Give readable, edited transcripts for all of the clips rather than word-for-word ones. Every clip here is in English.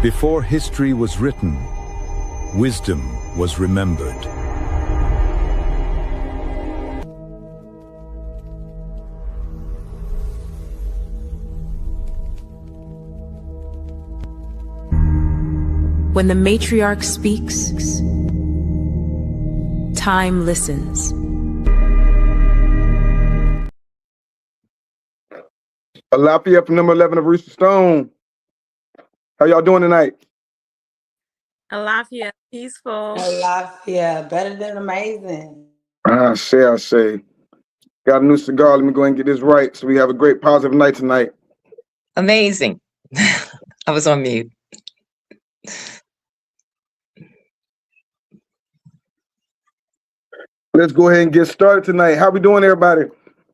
Before history was written, wisdom was remembered. When the matriarch speaks, time listens. Alafia from number 11 of Rooster Stone. How y'all doing tonight? Alafia, peaceful. Alafia, better than amazing. I say. Got a new cigar. Let me go ahead and get this right so we have a great positive night tonight. Amazing. I was on mute. Let's go ahead and get started tonight. How we doing, everybody?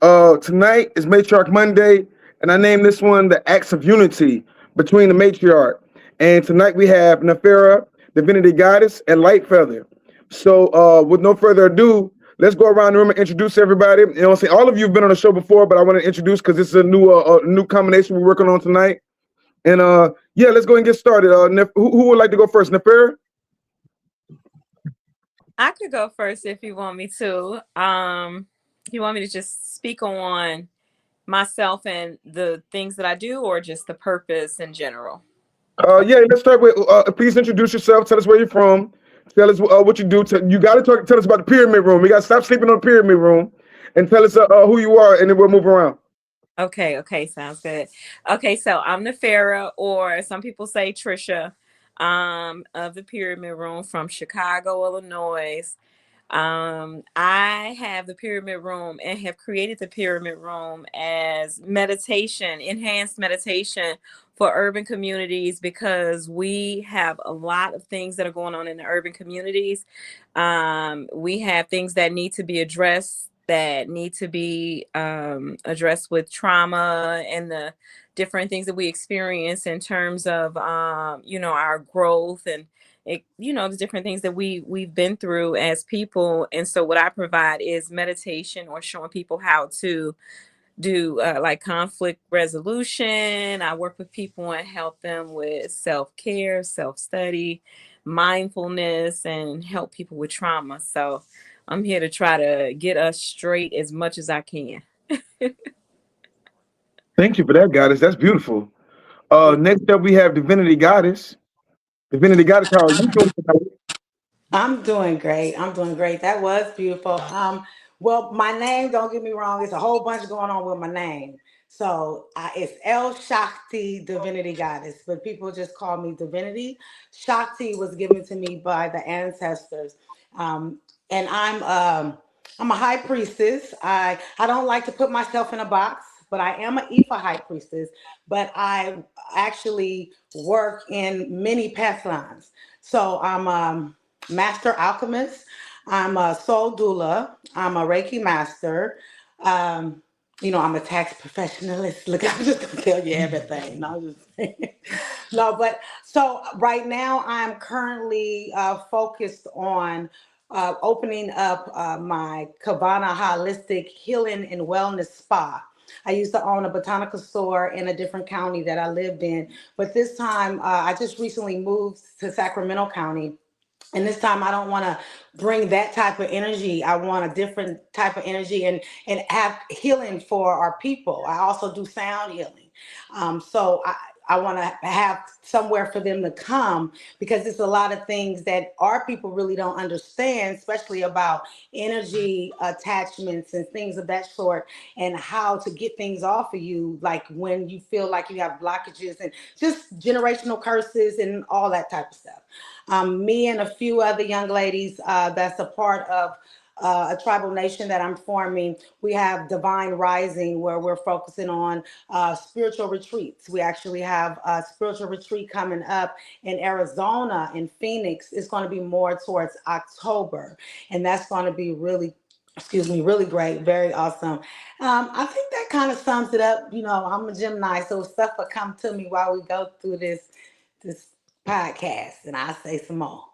Tonight is Matriarch Monday, and I named this one the Acts of Unity between the Matriarch. And tonight we have Nefera, Divinity Goddess, and Light Feather. So with no further ado, let's go around the room and introduce everybody. You know, all of you have been on the show before, but I want to introduce because this is a new combination we're working on tonight. And yeah, let's go and get started. Who would like to go first? Nefera? I could go first if you want me to. You want me to just speak on myself and the things that I do, or just the purpose in general? Yeah, let's start with, please introduce yourself. Tell us where you're from. Tell us what you do. You got to tell us about the pyramid room. We got to stop sleeping on the pyramid room and tell us who you are, and then we'll move around. Okay, sounds good. Okay, so I'm Nefera, or some people say Trisha, of the Pyramid Room from Chicago, Illinois. I have the Pyramid Room and have created the Pyramid Room as meditation, enhanced meditation for urban communities, because we have a lot of things that are going on in the urban communities. We have things that need to be addressed, addressed with trauma and the different things that we experience in terms of our growth and the different things that we've been through as people. And so what I provide is meditation, or showing people how to do like conflict resolution. I work with people and help them with self-care, self-study, mindfulness, and help people with trauma. So I'm here to try to get us straight as much as I can. Thank you for that, Goddess. That's beautiful. Next up, we have Divinity Goddess. Divinity Goddess, how are you doing tonight? I'm doing great. That was beautiful. Well, my name, don't get me wrong, it's a whole bunch going on with my name. So it's El Shakti, Divinity Goddess, but people just call me Divinity. Shakti was given to me by the ancestors. And I'm a high priestess. I don't like to put myself in a box, but I am an Ifa high priestess. But I actually work in many path lines. So I'm a master alchemist. I'm a soul doula. I'm a Reiki master. I'm a tax professionalist. Look, I'm just gonna tell you everything. No, I'm just saying. No, but so right now I'm currently focused on opening up my Kavana Holistic Healing and Wellness Spa. I used to own a botanical store in a different county that I lived in, but this time I just recently moved to Sacramento County. And this time I don't want to bring that type of energy. I want a different type of energy and have healing for our people. I also do sound healing. So I want to have somewhere for them to come, because there's a lot of things that our people really don't understand, especially about energy attachments and things of that sort, and how to get things off of you, like when you feel like you have blockages and just generational curses and all that type of stuff. Me and a few other young ladies that's a part of a tribal nation that I'm forming, we have Divine Rising, where we're focusing on spiritual retreats. We actually have a spiritual retreat coming up in Arizona, in Phoenix. It's going to be more towards October, and that's going to be really great, very awesome. I think that kind of sums it up. I'm a Gemini, so stuff will come to me while we go through this podcast, and I'll say some more.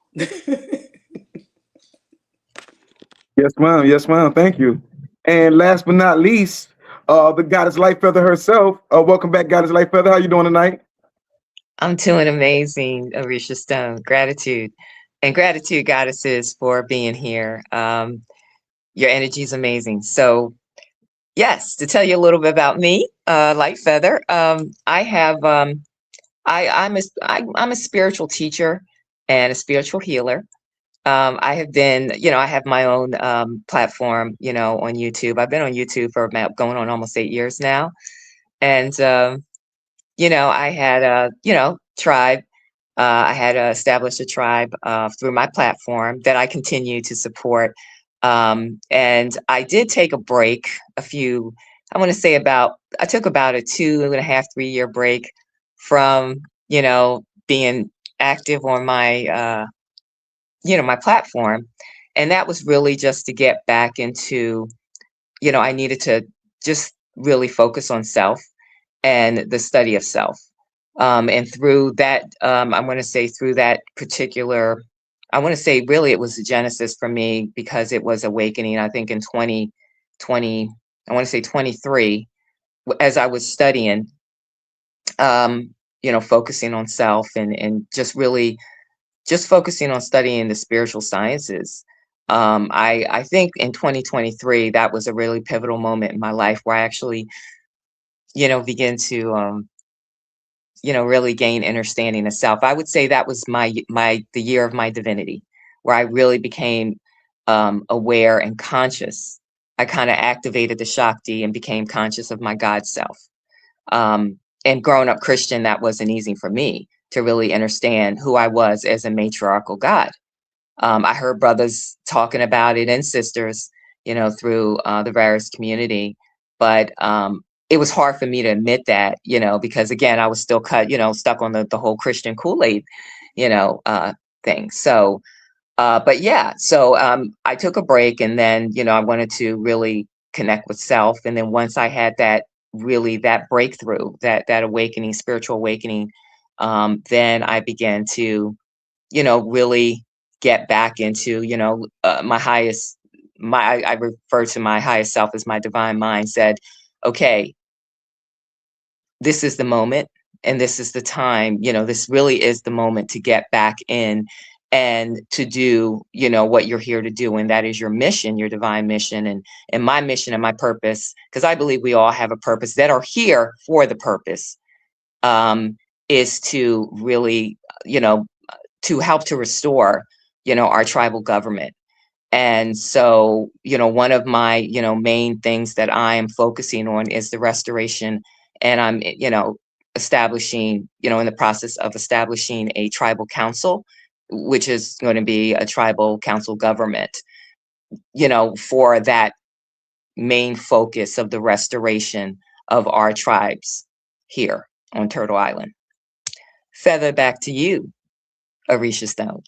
Yes, ma'am. Yes, ma'am. Thank you. And last but not least, the Goddess Light Feather herself. Welcome back, Goddess Light Feather. How you doing tonight? I'm doing amazing, Arisha Stone. Gratitude. And gratitude, goddesses, for being here. Your energy is amazing. So, yes, to tell you a little bit about me, Light Feather, I have, I'm a spiritual teacher and a spiritual healer. I have been, I have my own platform, on YouTube. I've been on YouTube for about going on almost 8 years now. And, I had a, tribe. I had established a tribe through my platform that I continue to support. And I did take a break, I want to say I took about a 2.5, 3 year break from, being active on my, my platform. And that was really just to get back into, I needed to just really focus on self and the study of self. And through that, I want to say through that particular, I want to say really it was the genesis for me because it was awakening, I think in 2020, I want to say 23, as I was studying, focusing on self and just really just focusing on studying the spiritual sciences. I think in 2023, that was a really pivotal moment in my life where I actually, began to, really gain understanding of self. I would say that was the year of my divinity, where I really became aware and conscious. I kind of activated the Shakti and became conscious of my God self. And growing up Christian, that wasn't easy for me to really understand who I was as a matriarchal God. I heard brothers talking about it and sisters, through the various community, but it was hard for me to admit that, because again, I was still stuck on the whole Christian Kool-Aid, thing. So, but yeah, so I took a break and then, I wanted to really connect with self. And then once I had that breakthrough, that awakening, spiritual awakening, then I began to, really get back into, my highest, I refer to my highest self as my divine mind said, okay, this is the moment and this is the time, this really is the moment to get back in and to do, what you're here to do. And that is your mission, your divine mission and my mission and my purpose. Because I believe we all have a purpose that are here for the purpose, is to really, to help to restore, our tribal government. And so, one of my, main things that I am focusing on is the restoration. And I'm, establishing, in the process of establishing a tribal council, which is going to be a tribal council government, for that main focus of the restoration of our tribes here on Turtle Island. Feather, back to you, Arisha Stone.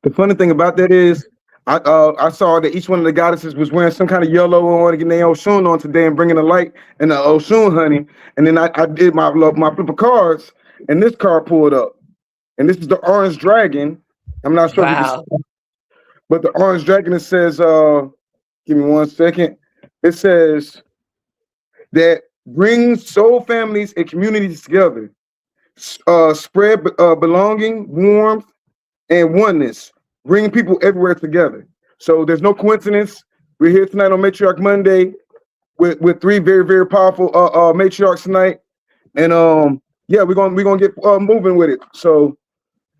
The funny thing about that is, I saw that each one of the goddesses was wearing some kind of yellow on, getting their Oshun on today and bringing the light and the Oshun honey. And then I did my flip of cards, and this card pulled up, and this is the orange dragon. I'm not sure if you can Wow. see, but the orange dragon, it says, give me 1 second. It says that brings soul families and communities together, spread belonging, warmth, and oneness, bringing people everywhere together. So there's no coincidence. We're here tonight on Matriarch Monday with 3 very, very powerful matriarchs tonight. And yeah, we're gonna get moving with it. So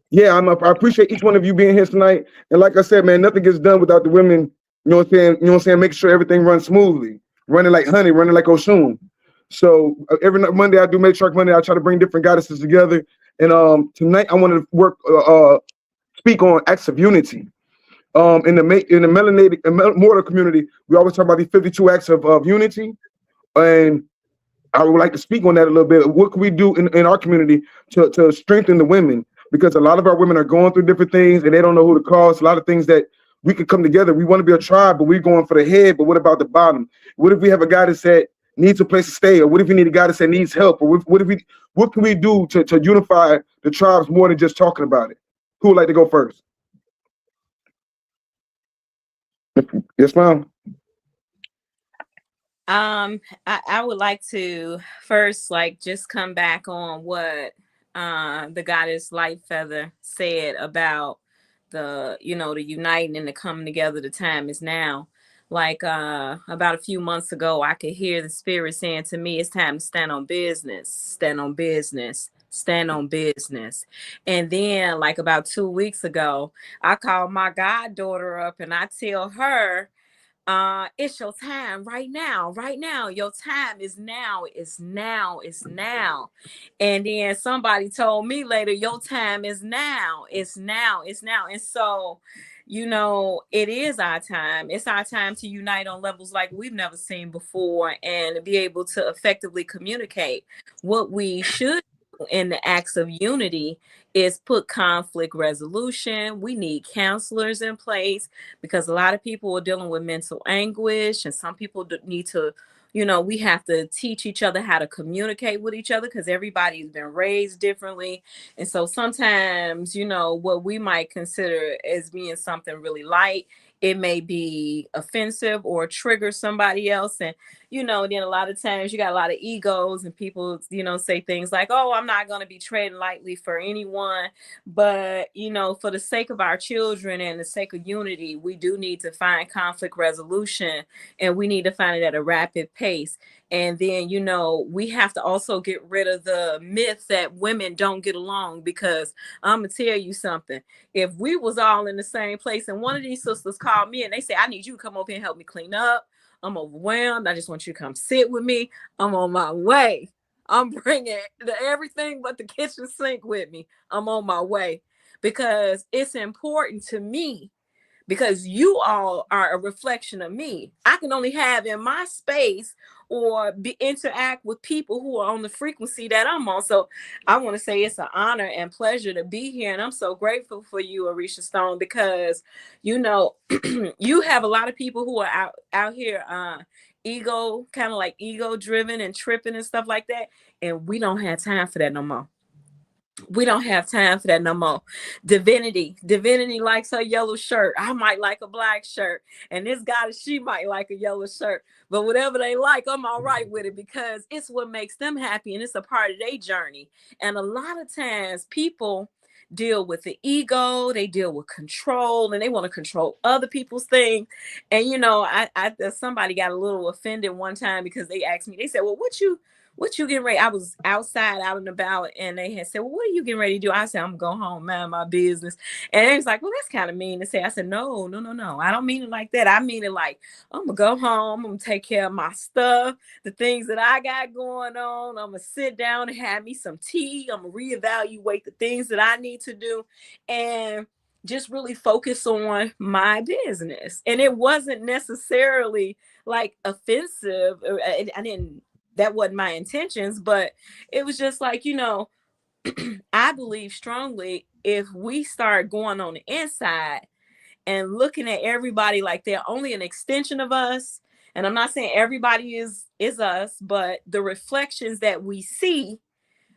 yeah, I appreciate each one of you being here tonight. And like I said, man, nothing gets done without the women, you know what I'm saying? You know what I'm saying? Making sure everything runs smoothly, running like honey, running like Oshun. So every Monday I do Matriarch Monday. I try to bring different goddesses together. And tonight I want to speak on acts of unity. In the melanated mortal community, we always talk about these 52 acts of unity, and I would like to speak on that a little bit. What can we do in our community to strengthen the women? Because a lot of our women are going through different things and they don't know who to call. It's a lot of things that we could come together. We want to be a tribe, but we're going for the head. But what about the bottom? What if we have a goddess that needs a place to stay, or what if we need a goddess that needs help, or what can we do to unify the tribes more than just talking about it? Who would like to go first? Yes, ma'am. I would like to first like just come back on what the goddess Light Feather said about the, you know, the uniting and the coming together. The time is now. Like about a few months ago, I could hear the spirit saying to me, it's time to stand on business, stand on business, stand on business. And then like about 2 weeks ago, I called my goddaughter up and I tell her, it's your time right now, right now. Your time is now, it's now, it's now. And then somebody told me later, your time is now, it's now, it's now. And so, you know, it is our time. It's our time to unite on levels like we've never seen before and be able to effectively communicate. What we should do in the acts of unity is put conflict resolution. We need counselors in place because a lot of people are dealing with mental anguish, and some people need to, you know, we have to teach each other how to communicate with each other because everybody's been raised differently. And so sometimes, you know, what we might consider as being something really light, it may be offensive or trigger somebody else. And, you know, then a lot of times you got a lot of egos and people, you know, say things like, oh, I'm not going to be treading lightly for anyone. But, you know, for the sake of our children and the sake of unity, we do need to find conflict resolution, and we need to find it at a rapid pace. And then, you know, we have to also get rid of the myth that women don't get along, because I'm going to tell you something. If we was all in the same place and one of these sisters called me and they say, I need you to come over here and help me clean up, I'm overwhelmed, I just want you to come sit with me, I'm on my way. I'm bringing everything but the kitchen sink with me. I'm on my way because it's important to me, because you all are a reflection of me. I can only have in my space or interact with people who are on the frequency that I'm on. So I want to say it's an honor and pleasure to be here. And I'm so grateful for you, Arisha Stone, because, you know, you have a lot of people who are out here, ego, kind of like ego driven and tripping and stuff like that. And we don't have time for that no more. We don't have time for that no more. Divinity likes her yellow shirt. I might like a black shirt, and this guy, she might like a yellow shirt. But whatever they like, I'm all right with it, because it's what makes them happy and it's a part of their journey. And a lot of times people deal with the ego, they deal with control, and they want to control other people's things. And you know, I somebody got a little offended one time because they asked me, they said, well, what you getting ready? I was outside, out and about, and they had said, well, what are you getting ready to do? I said, I'm going home, mind my business. And they was like, well, that's kind of mean to say. I said, no. I don't mean it like that. I mean it like, I'm going to go home. I'm going to take care of my stuff, the things that I got going on. I'm going to sit down and have me some tea. I'm going to reevaluate the things that I need to do and just really focus on my business. And it wasn't necessarily like offensive. I didn't, that wasn't my intentions, but it was just like, you know, I believe strongly if we start going on the inside and looking at everybody like they're only an extension of us, and I'm not saying everybody is us, but the reflections that we see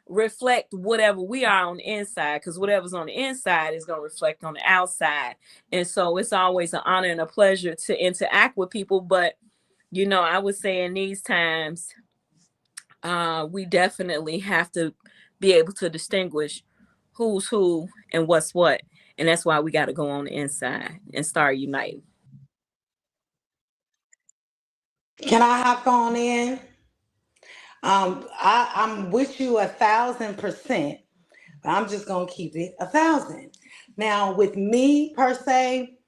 reflect whatever we are on the inside, because whatever's on the inside is going to reflect on the outside. And so it's always an honor and a pleasure to interact with people. But you know, I would say in these times, we definitely have to be able to distinguish who's who and what's what. And that's why we got to go on the inside and start uniting. Can I hop on in? I'm with you 1,000%, but I'm just gonna keep it 1,000. Now, with me per se,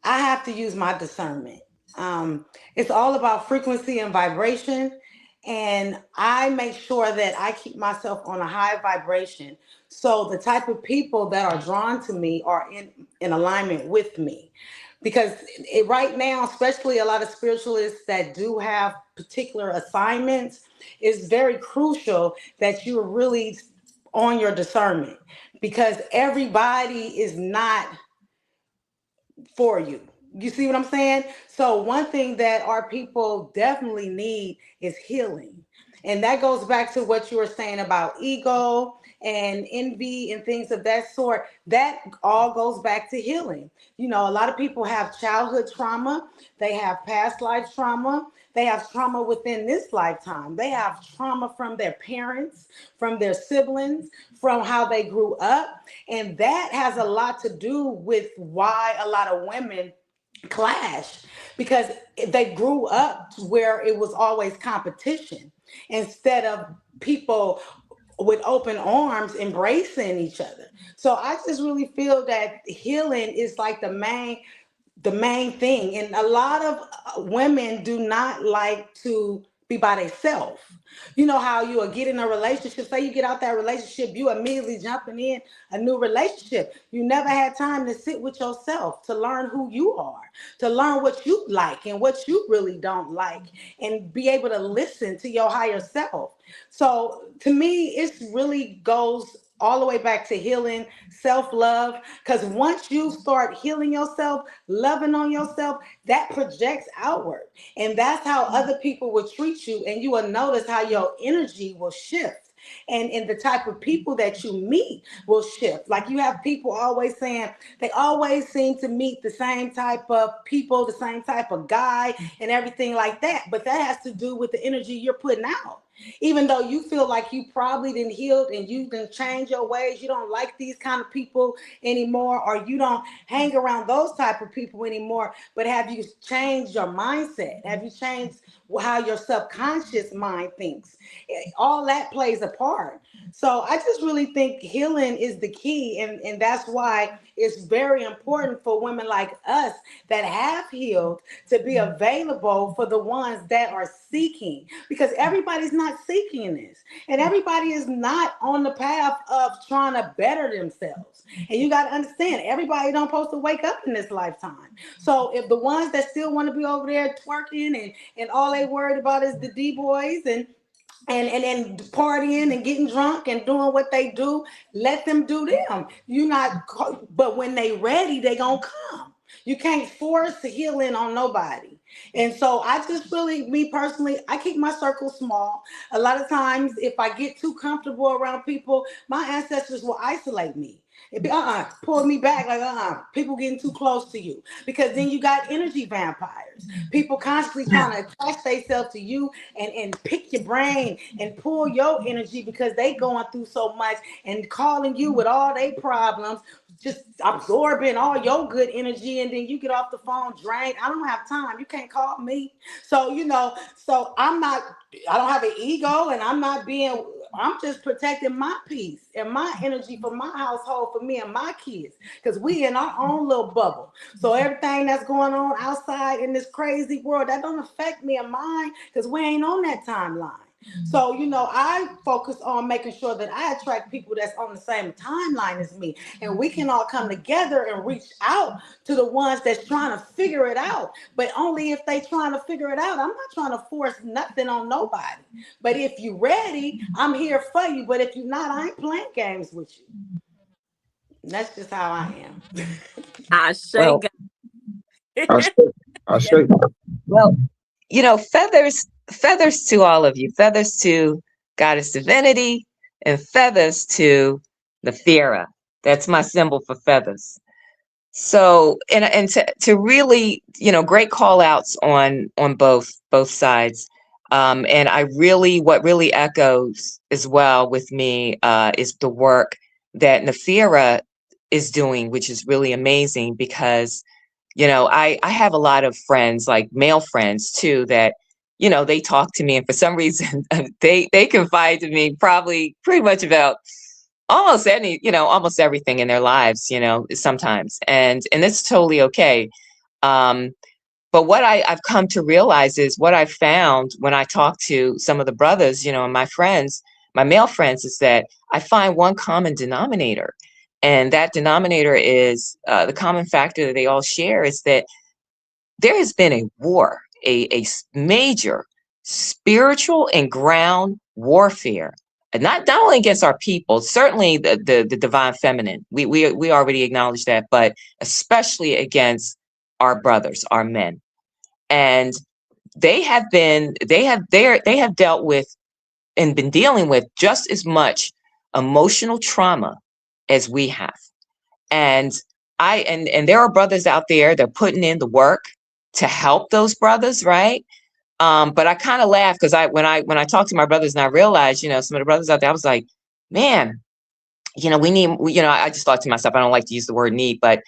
I have to use my discernment. It's all about frequency and vibration, and I make sure that I keep myself on a high vibration. So the type of people that are drawn to me are in alignment with me. Because right now, especially a lot of spiritualists that do have particular assignments, it's very crucial that you're really on your discernment, because everybody is not for you. You see what I'm saying? So one thing that our people definitely need is healing. And that goes back to what you were saying about ego and envy and things of that sort. That all goes back to healing. You know, a lot of people have childhood trauma, they have past life trauma, They have trauma within this lifetime. They have trauma from their parents, from their siblings, from how they grew up. And that has a lot to do with why a lot of women clash, because they grew up where it was always competition instead of people with open arms embracing each other. So I just really feel that healing is like the main thing. And a lot of women do not like to be by themselves. You know how you will get in a relationship, say you get out that relationship, you immediately jumping in a new relationship. You never had time to sit with yourself, to learn who you are, to learn what you like and what you really don't like, and be able to listen to your higher self. So to me, it really goes all the way back to healing, self-love. Because once you start healing yourself, loving on yourself, that projects outward. And that's how other people will treat you. And you will notice how your energy will shift. And the type of people that you meet will shift. Like, you have people always saying they always seem to meet the same type of people, the same type of guy, and everything like that. But that has to do with the energy you're putting out. Even though you feel like you probably didn't heal and you didn't change your ways, you don't like these kind of people anymore, or you don't hang around those type of people anymore. But have you changed your mindset? Have you changed how your subconscious mind thinks? All that plays a part. So I just really think healing is the key. And that's why it's very important for women like us that have healed to be available for the ones that are seeking, because everybody's not seeking this, and everybody is not on the path of trying to better themselves. And you got to understand, everybody don't supposed to wake up in this lifetime. So if the ones that still want to be over there twerking and all they worried about is the D-boys and partying and getting drunk and doing what they do, let them do them. But when they ready, they gonna come. You can't force healing on nobody. And so I just really, me personally, I keep my circle small. A lot of times, if I get too comfortable around people, my ancestors will isolate me. It be pull me back, like people getting too close to you, because then you got energy vampires. People constantly trying to attach themselves to you and pick your brain and pull your energy because they going through so much and calling you with all their problems, just absorbing all your good energy, and then you get off the phone drained. I don't have time. You can't call me. So so I don't have an ego, and I'm just protecting my peace and my energy for my household, for me and my kids, because we in our own little bubble. So everything that's going on outside in this crazy world, that don't affect me and mine, because we ain't on that timeline. So, I focus on making sure that I attract people that's on the same timeline as me. And we can all come together and reach out to the ones that's trying to figure it out. But only if they trying to figure it out. I'm not trying to force nothing on nobody. But if you ready, I'm here for you. But if you're not, I ain't playing games with you. And that's just how I am. I Well, I say. well, feathers to all of you, feathers to Goddess Divinity, and feathers to the Fiera. That's my symbol for feathers. So, and to really, great call outs on both sides. And what really echoes as well with me is the work that Nafira is doing, which is really amazing, because I have a lot of friends, like male friends too, that they talk to me, and for some reason they confide to me probably pretty much about almost everything in their lives, sometimes, and it's totally okay. But what I've come to realize is, what I found when I talk to some of the brothers, and my friends, my male friends, is that I find one common denominator. And that denominator is the common factor that they all share is that there has been a war, a major spiritual and ground warfare, not only against our people, certainly the divine feminine. We already acknowledge that, but especially against our brothers, our men. And they have dealt with and been dealing with just as much emotional trauma as we have. And and there are brothers out there that are putting in the work to help those brothers, right? But I kind of laughed because when I talked to my brothers and I realized, some of the brothers out there, I was like, man, I just thought to myself, I don't like to use the word need, but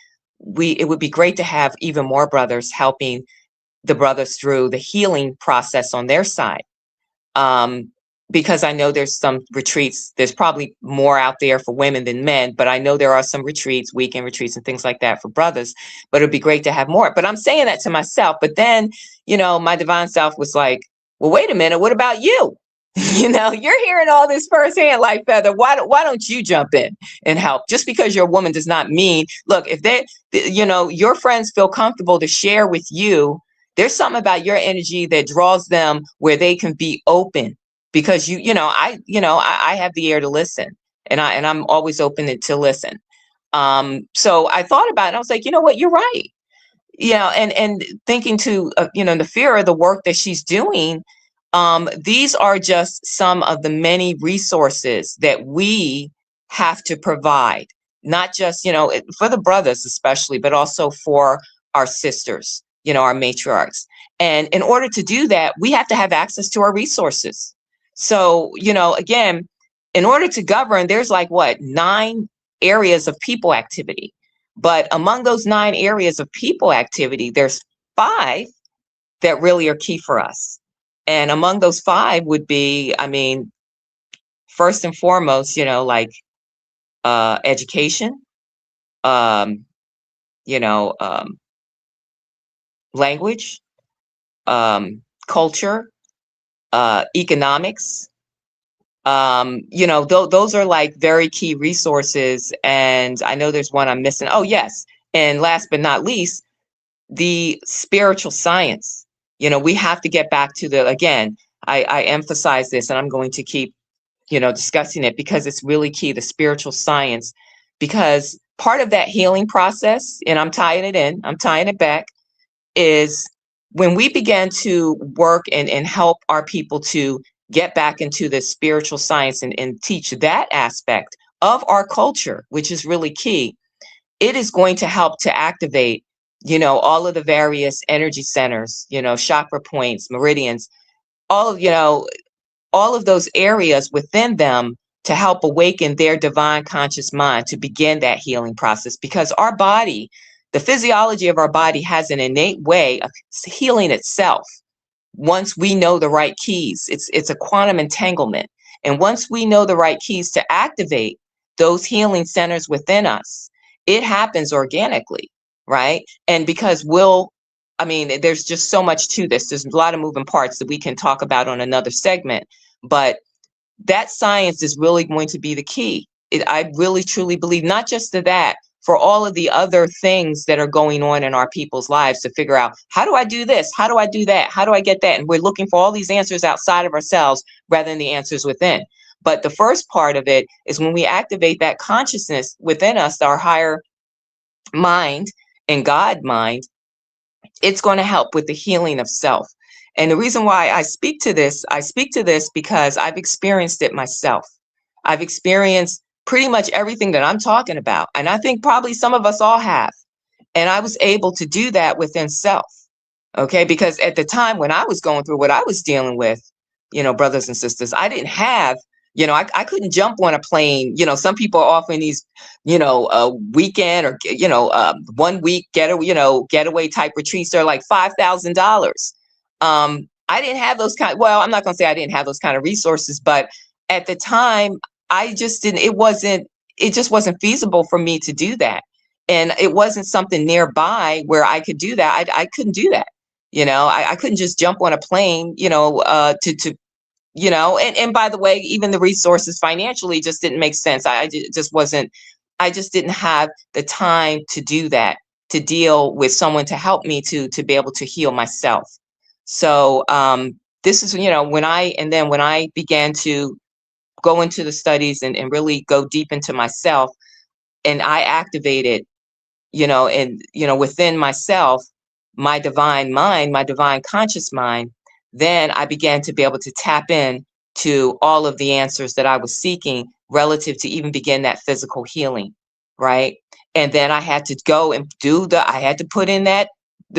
it would be great to have even more brothers helping the brothers through the healing process on their side. Because I know there's some retreats, there's probably more out there for women than men, but I know there are some retreats, weekend retreats and things like that for brothers, but it'd be great to have more. But I'm saying that to myself. But then, my divine self was like, well, wait a minute, what about you? You're hearing all this firsthand, like Feather. Why don't you jump in and help? Just because you're a woman does not mean, look, if your friends feel comfortable to share with you, there's something about your energy that draws them where they can be open, because I have the ear to listen, and I'm always open to listen. So I thought about it, and I was like, you know what, you're right. And thinking to Nafira, the work that she's doing, these are just some of the many resources that we have to provide, not just for the brothers especially, but also for our sisters, our matriarchs. And in order to do that, we have to have access to our resources. So, again, in order to govern, there's like 9 areas of people activity. But among those 9 areas of people activity, there's 5 that really are key for us. And among those 5 would be, first and foremost, education, language, culture, economics. Those are like very key resources. And I know there's one I'm missing. Oh, yes. And last but not least, the spiritual science. We have to get back to again, I emphasize this, and I'm going to keep, discussing it because it's really key, the spiritual science, because part of that healing process, and I'm tying it back, is when we began to work and help our people to get back into the spiritual science and teach that aspect of our culture, which is really key. It is going to help to activate, all of the various energy centers, chakra points, meridians, all of those areas within them, to help awaken their divine conscious mind to begin that healing process. Because our body, the physiology of our body, has an innate way of healing itself. Once we know the right keys, it's a quantum entanglement. And once we know the right keys to activate those healing centers within us, it happens organically, right? And because there's just so much to this. There's a lot of moving parts that we can talk about on another segment, but that science is really going to be the key. I really truly believe, not just to that, for all of the other things that are going on in our people's lives, to figure out, how do I do this? How do I do that? How do I get that? And we're looking for all these answers outside of ourselves rather than the answers within. But the first part of it is when we activate that consciousness within us, our higher mind and God mind, it's going to help with the healing of self. And the reason why I speak to this because I've experienced it myself. I've experienced pretty much everything that I'm talking about. And I think probably some of us all have. And I was able to do that within self. Okay. Because at the time when I was going through what I was dealing with, brothers and sisters, I didn't have, I couldn't jump on a plane. Some people are offering these, a weekend or, 1 week getaway type retreats. They're like $5,000. I didn't have those I'm not going to say I didn't have those kind of resources, but at the time I just didn't, it just wasn't feasible for me to do that. And it wasn't something nearby where I could do that. I couldn't do that. I couldn't just jump on a plane, and by the way, even the resources financially just didn't make sense. I just didn't have the time to do that, to deal with someone to help me to be able to heal myself. So this is, when I began to go into the studies and really go deep into myself, and I activated, within myself, my divine mind, my divine conscious mind, then I began to be able to tap in to all of the answers that I was seeking relative to even begin that physical healing, right? And then I had to go and I had to put in the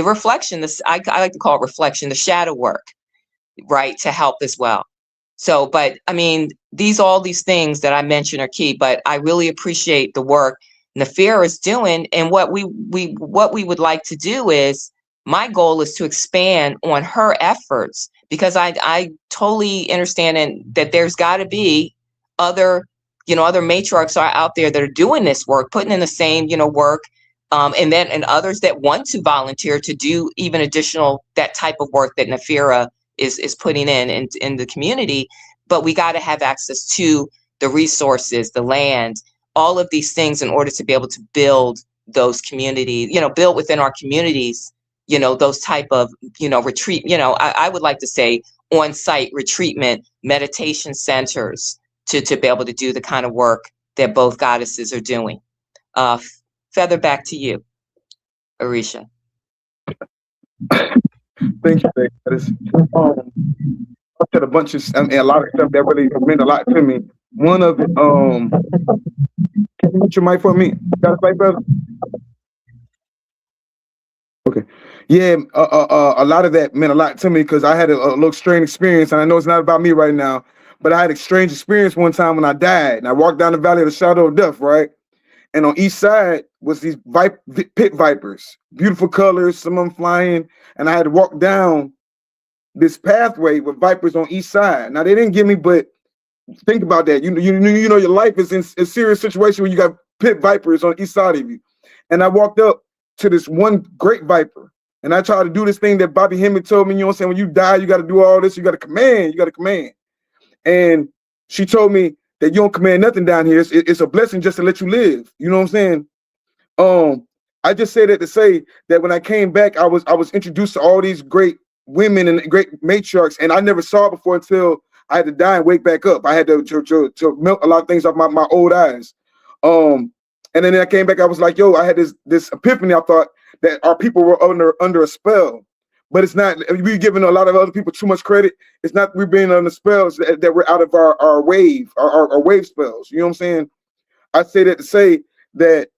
reflection, I like to call it reflection, the shadow work. right, to help as well. So, but I mean, all these things that I mentioned are key, but I really appreciate the work Nafira is doing. And what we would like to do is, my goal is to expand on her efforts, because I totally understand that there's got to be other, other matriarchs are out there that are doing this work, putting in the same, work. And others that want to volunteer to do even additional, that type of work that Nafira is putting in the community. But we got to have access to the resources, the land, all of these things in order to be able to build those communities, build within our communities, those type of, retreat, I would like to say on-site retreatment meditation centers to be able to do the kind of work that both goddesses are doing. Feather, back to you, Arisha. Thank you, Goddess. I said a bunch of, a lot of stuff that really meant a lot to me. One of it, can you mute your mic for me? Got it, brother? Okay. Yeah, a lot of that meant a lot to me, because I had a little strange experience, and I know it's not about me right now, but I had a strange experience one time when I died, and I walked down the valley of the shadow of death, right? And on each side was these pit vipers, beautiful colors, some of them flying, and I had to walk down this pathway with vipers on each side. Now, they didn't give me, but think about that. You know your life is in a serious situation where you got pit vipers on each side of you. And I walked up to this one great viper, and I tried to do this thing that Bobby Hemmett told me, saying, when you die, you got to do all this, you got to command. And she told me that you don't command nothing down here. It's a blessing just to let you live. You know what I'm saying? I just say that to say that when I came back, I was introduced to all these great women and great matriarchs, and I never saw it before until I had to die and wake back up. I had to melt a lot of things off my old eyes. And then I came back, I was like, yo, I had this epiphany. I thought that our people were under a spell. But it's not, we're giving a lot of other people too much credit. It's not we're being under spells that we're out of our wave, our wave spells. You know what I'm saying? I say that to say that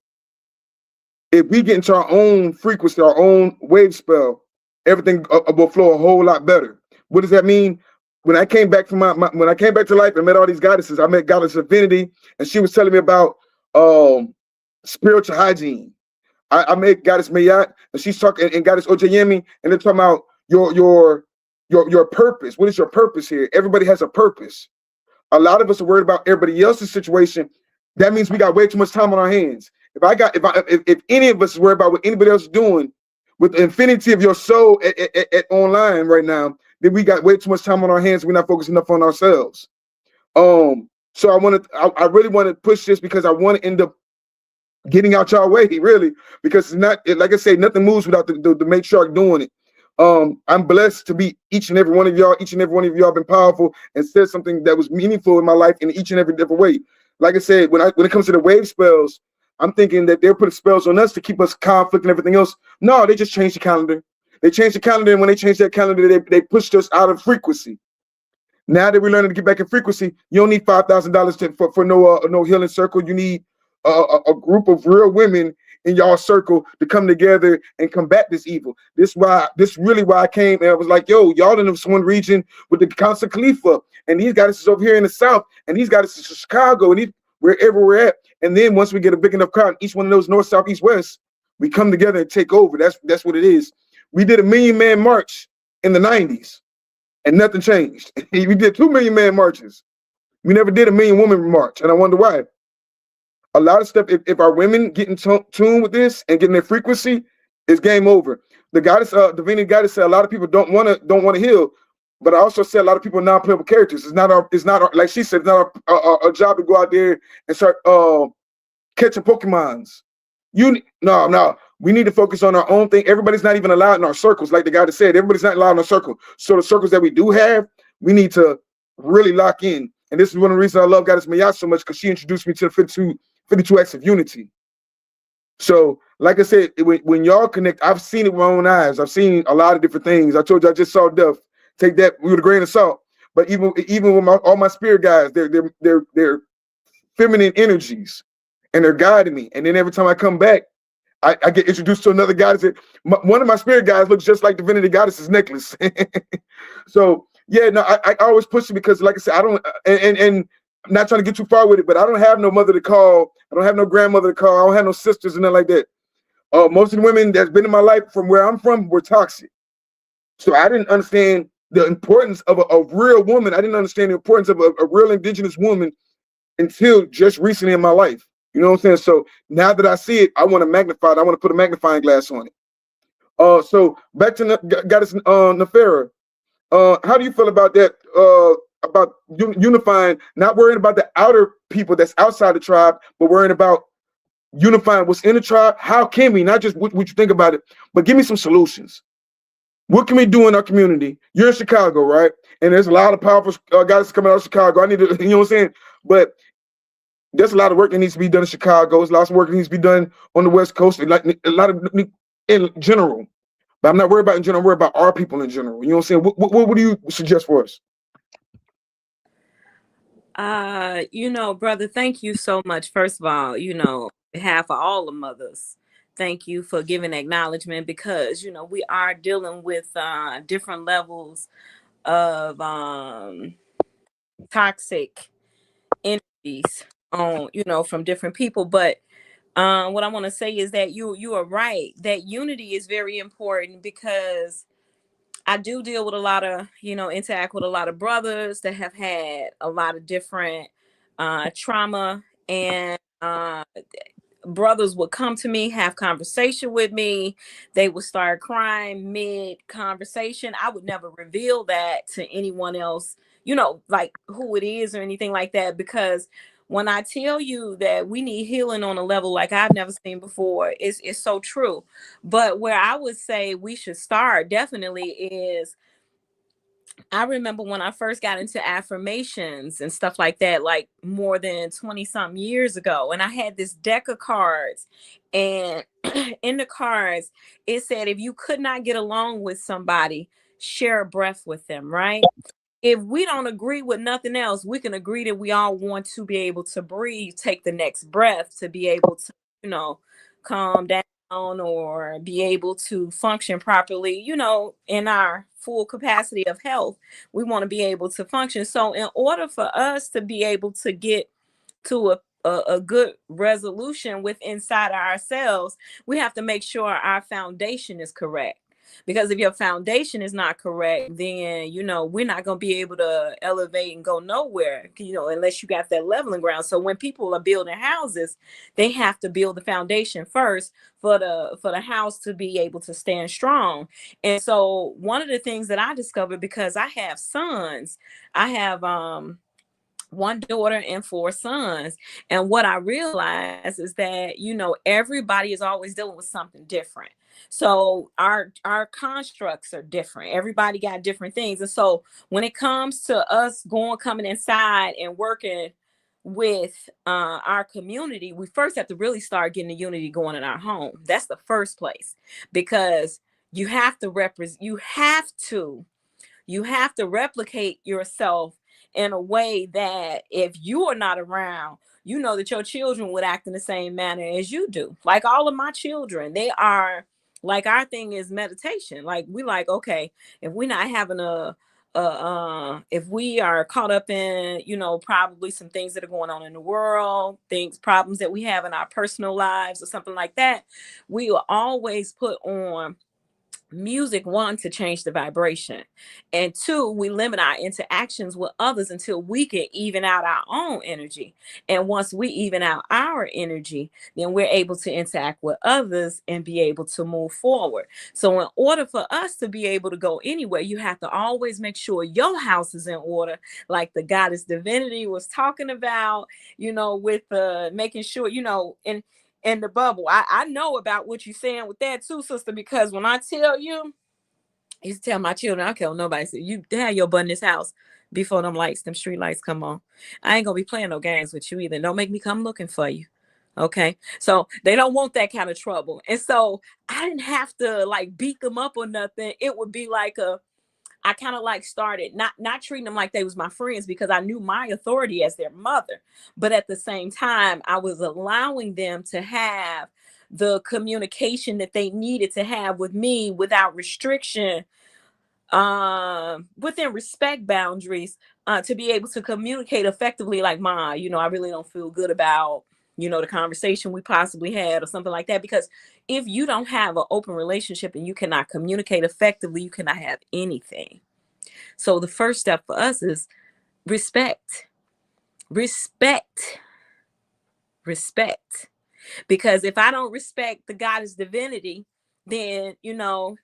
if we get into our own frequency, our own wave spell, everything will flow a whole lot better. What does that mean? When I came back from when I came back to life and met all these goddesses, I met Goddess Affinity, and she was telling me about spiritual hygiene. I met Goddess Mayat, and she's talking, and Goddess Ojayemi, and they're talking about your purpose. What is your purpose here? Everybody has a purpose. A lot of us are worried about everybody else's situation. That means we got way too much time on our hands. If any of us is worried about what anybody else is doing with the infinity of your soul at online right now, then we got way too much time on our hands. We're not focusing enough on ourselves. So I really want to push this, because I want to end up getting out y'all way, really, because it's not, like I say, nothing moves without the matriarch doing it. I'm blessed to be each and every one of y'all. Each and every one of y'all been powerful and said something that was meaningful in my life in each and every different way. Like I said, when it comes to the wave spells, I'm thinking that they're putting spells on us to keep us conflict and everything else. No, they just changed the calendar. They changed the calendar, and when they changed that calendar, they pushed us out of frequency. Now that we're learning to get back in frequency, you don't need $5,000 for no healing circle. You need a group of real women in y'all circle to come together and combat this evil. This really why I came, and I was like, yo, y'all in this one region with the Council Khalifa, and these guys is over here in the South, and these guys is Chicago, and wherever we're at. And then once we get a big enough crowd, each one of those north, south, east, west, we come together and take over. That's what it is. We did a 1 million man march in the 90s, and nothing changed. We did 2 million man marches. We never did a 1 million woman march, and I wonder why. A lot of stuff, if our women get in tune with this and getting their frequency, it's game over. The goddess, Divinity Goddess said a lot of people don't want to heal, but I also said a lot of people are non-playable characters. It's not our, like she said, it's not our job to go out there and start catching Pokemons. No. We need to focus on our own thing. Everybody's not even allowed in our circles, like the goddess said. Everybody's not allowed in our circle. So the circles that we do have, we need to really lock in. And this is one of the reasons I love Goddess Mayat so much, because she introduced me to the 52 acts of unity. So, like I said, when y'all connect, I've seen it with my own eyes. I've seen a lot of different things. I told you I just saw death. Take that with a grain of salt. But even with all my spirit guides, they're feminine energies, and they're guiding me. And then every time I come back, I get introduced to another goddess. One of my spirit guides looks just like Divinity Goddess's necklace. So Yeah, no, I always push it because, like I said, I don't, and I'm not trying to get too far with it, but I don't have no mother to call. I don't have no grandmother to call. I don't have no sisters and nothing like that. Most of the women that's been in my life from where I'm from were toxic. So I didn't understand the importance of a real woman. I didn't understand the importance of a real indigenous woman until just recently in my life. You know what I'm saying? So now that I see it, I want to magnify it. I want to put a magnifying glass on it. So back to Goddess Nefera. How do you feel about that? About unifying, not worrying about the outer people that's outside the tribe, but worrying about unifying what's in the tribe. How can we, not just what you think about it, but give me some solutions. What can we do in our community? You're in Chicago, right? And there's a lot of powerful guys coming out of Chicago. I need to, you know what I'm saying? But there's a lot of work that needs to be done in Chicago. There's lots of work that needs to be done on the West Coast, like a lot of in general. But I'm not worried about in general. I'm worried about our people in general. You know what I'm saying? What do you suggest for us? Brother, thank you so much. First of all, on behalf of all the mothers, thank you for giving acknowledgement because, we are dealing with different levels of toxic energies on, from different people. But what I want to say is that you are right, that unity is very important because I do deal with a lot of, interact with a lot of brothers that have had a lot of different trauma, and brothers would come to me, have conversation with me. They would start crying mid conversation. I would never reveal that to anyone else, like who it is or anything like that, because when I tell you that we need healing on a level like I've never seen before, it's so true. But where I would say we should start definitely is, I remember when I first got into affirmations and stuff like that, like more than 20 something years ago. And I had this deck of cards, and in the cards, it said, if you could not get along with somebody, share a breath with them, right? If we don't agree with nothing else, we can agree that we all want to be able to breathe, take the next breath, to be able to, calm down or be able to function properly, in our full capacity of health. We want to be able to function. So, in order for us to be able to get to a good resolution with inside ourselves, we have to make sure our foundation is correct. Because if your foundation is not correct, then we're not going to be able to elevate and go nowhere, unless you got that leveling ground. So when people are building houses, they have to build the foundation first for the house to be able to stand strong. And so one of the things that I discovered, because I have sons, I have one daughter and four sons. And what I realized is that, everybody is always dealing with something different. So our constructs are different. Everybody got different things. And so when it comes to us coming inside and working with our community, we first have to really start getting the unity going in our home. That's the first place, because you have to replicate yourself in a way that if you are not around, that your children would act in the same manner as you do. Like all of my children, they are like, our thing is meditation. Like, we like, okay, if we're not having if we are caught up in, probably some things that are going on in the world, problems that we have in our personal lives or something like that, we will always put on music, one, to change the vibration, and two, we limit our interactions with others until we can even out our own energy. And once we even out our energy, then we're able to interact with others and be able to move forward. So in order for us to be able to go anywhere, you have to always make sure your house is in order, like the goddess divinity was talking about, with making sure, and the bubble. I know about what you're saying with that too, sister, because when I tell you, I used to tell my children, I don't care what nobody say, you have your butt in this house before them street lights come on. I ain't gonna be playing no games with you either. Don't make me come looking for you. Okay. So they don't want that kind of trouble. And so I didn't have to like beat them up or nothing. It would be like I kind of like started not treating them like they was my friends, because I knew my authority as their mother. But at the same time, I was allowing them to have the communication that they needed to have with me without restriction, within respect boundaries, to be able to communicate effectively, like, Ma, I really don't feel good about, the conversation we possibly had or something like that. Because if you don't have an open relationship and you cannot communicate effectively, you cannot have anything. So the first step for us is respect, respect, respect. Because if I don't respect the goddess divinity, then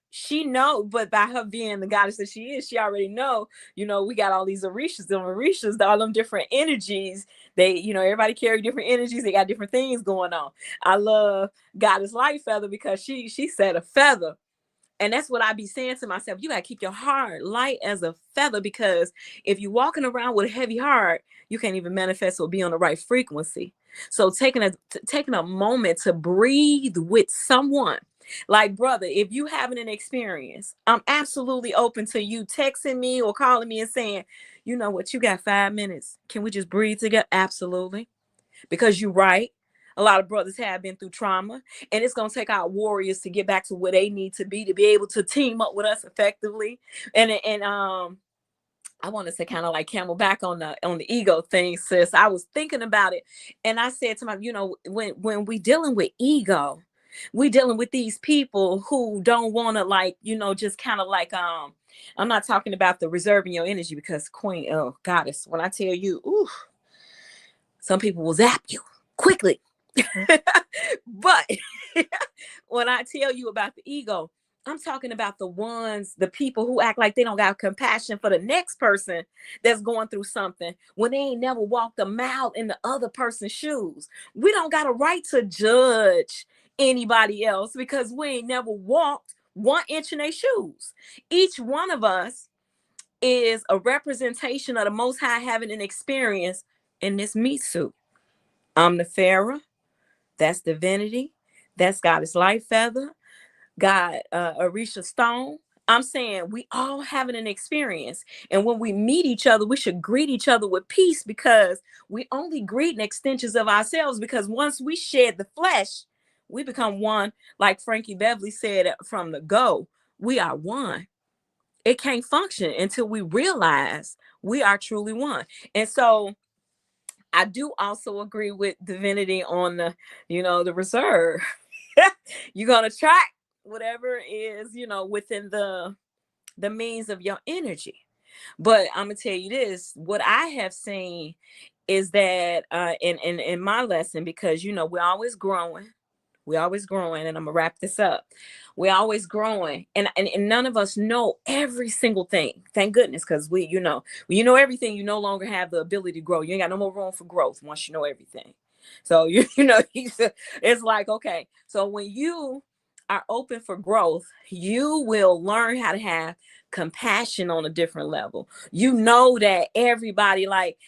she know. But by her being the goddess that she is, she already know. We got all these orishas, all them different energies. They, everybody carry different energies. They got different things going on. I love Goddess Light Feather because she said a feather. And that's what I be saying to myself. You gotta keep your heart light as a feather, because if you're walking around with a heavy heart, you can't even manifest or be on the right frequency. So taking a moment to breathe with someone, like, brother, if you having an experience, I'm absolutely open to you texting me or calling me and saying, you know what, you got 5 minutes. Can we just breathe together? Absolutely. Because you're right. A lot of brothers have been through trauma, and it's going to take our warriors to get back to where they need to be able to team up with us effectively. And I want to say, kind of like camelback on the ego thing, sis. I was thinking about it, and I said to myself, when we dealing with ego, we dealing with these people who don't want to, like, just kind of like, I'm not talking about the reserving your energy, because queen, oh goddess, when I tell you, ooh, some people will zap you quickly. But when I tell you about the ego, I'm talking about the people who act like they don't got compassion for the next person that's going through something when they ain't never walked a mile in the other person's shoes. We don't got a right to judge anybody else because we ain't never walked 1 inch in their shoes. Each one of us is a representation of the Most High having an experience in this meat suit. I'm the Pharaoh. That's divinity. That's Goddess Light Feather. God, Orisha Stone. I'm saying we all having an experience. And when we meet each other, we should greet each other with peace, because we only greeting extensions of ourselves. Because once we shed the flesh, we become one. Like Frankie Beverly said from the go, we are one. It can't function until we realize we are truly one. And so I do also agree with divinity on the reserve. You're gonna track whatever is, within the means of your energy. But I'm gonna tell you this: what I have seen is that in my lesson, because we're always growing. We're always growing, and I'm gonna wrap this up. We're always growing, and none of us know every single thing. Thank goodness, because when you know everything, you no longer have the ability to grow. You ain't got no more room for growth once you know everything. So it's like, okay. So when you are open for growth, you will learn how to have compassion on a different level. You know that everybody, like,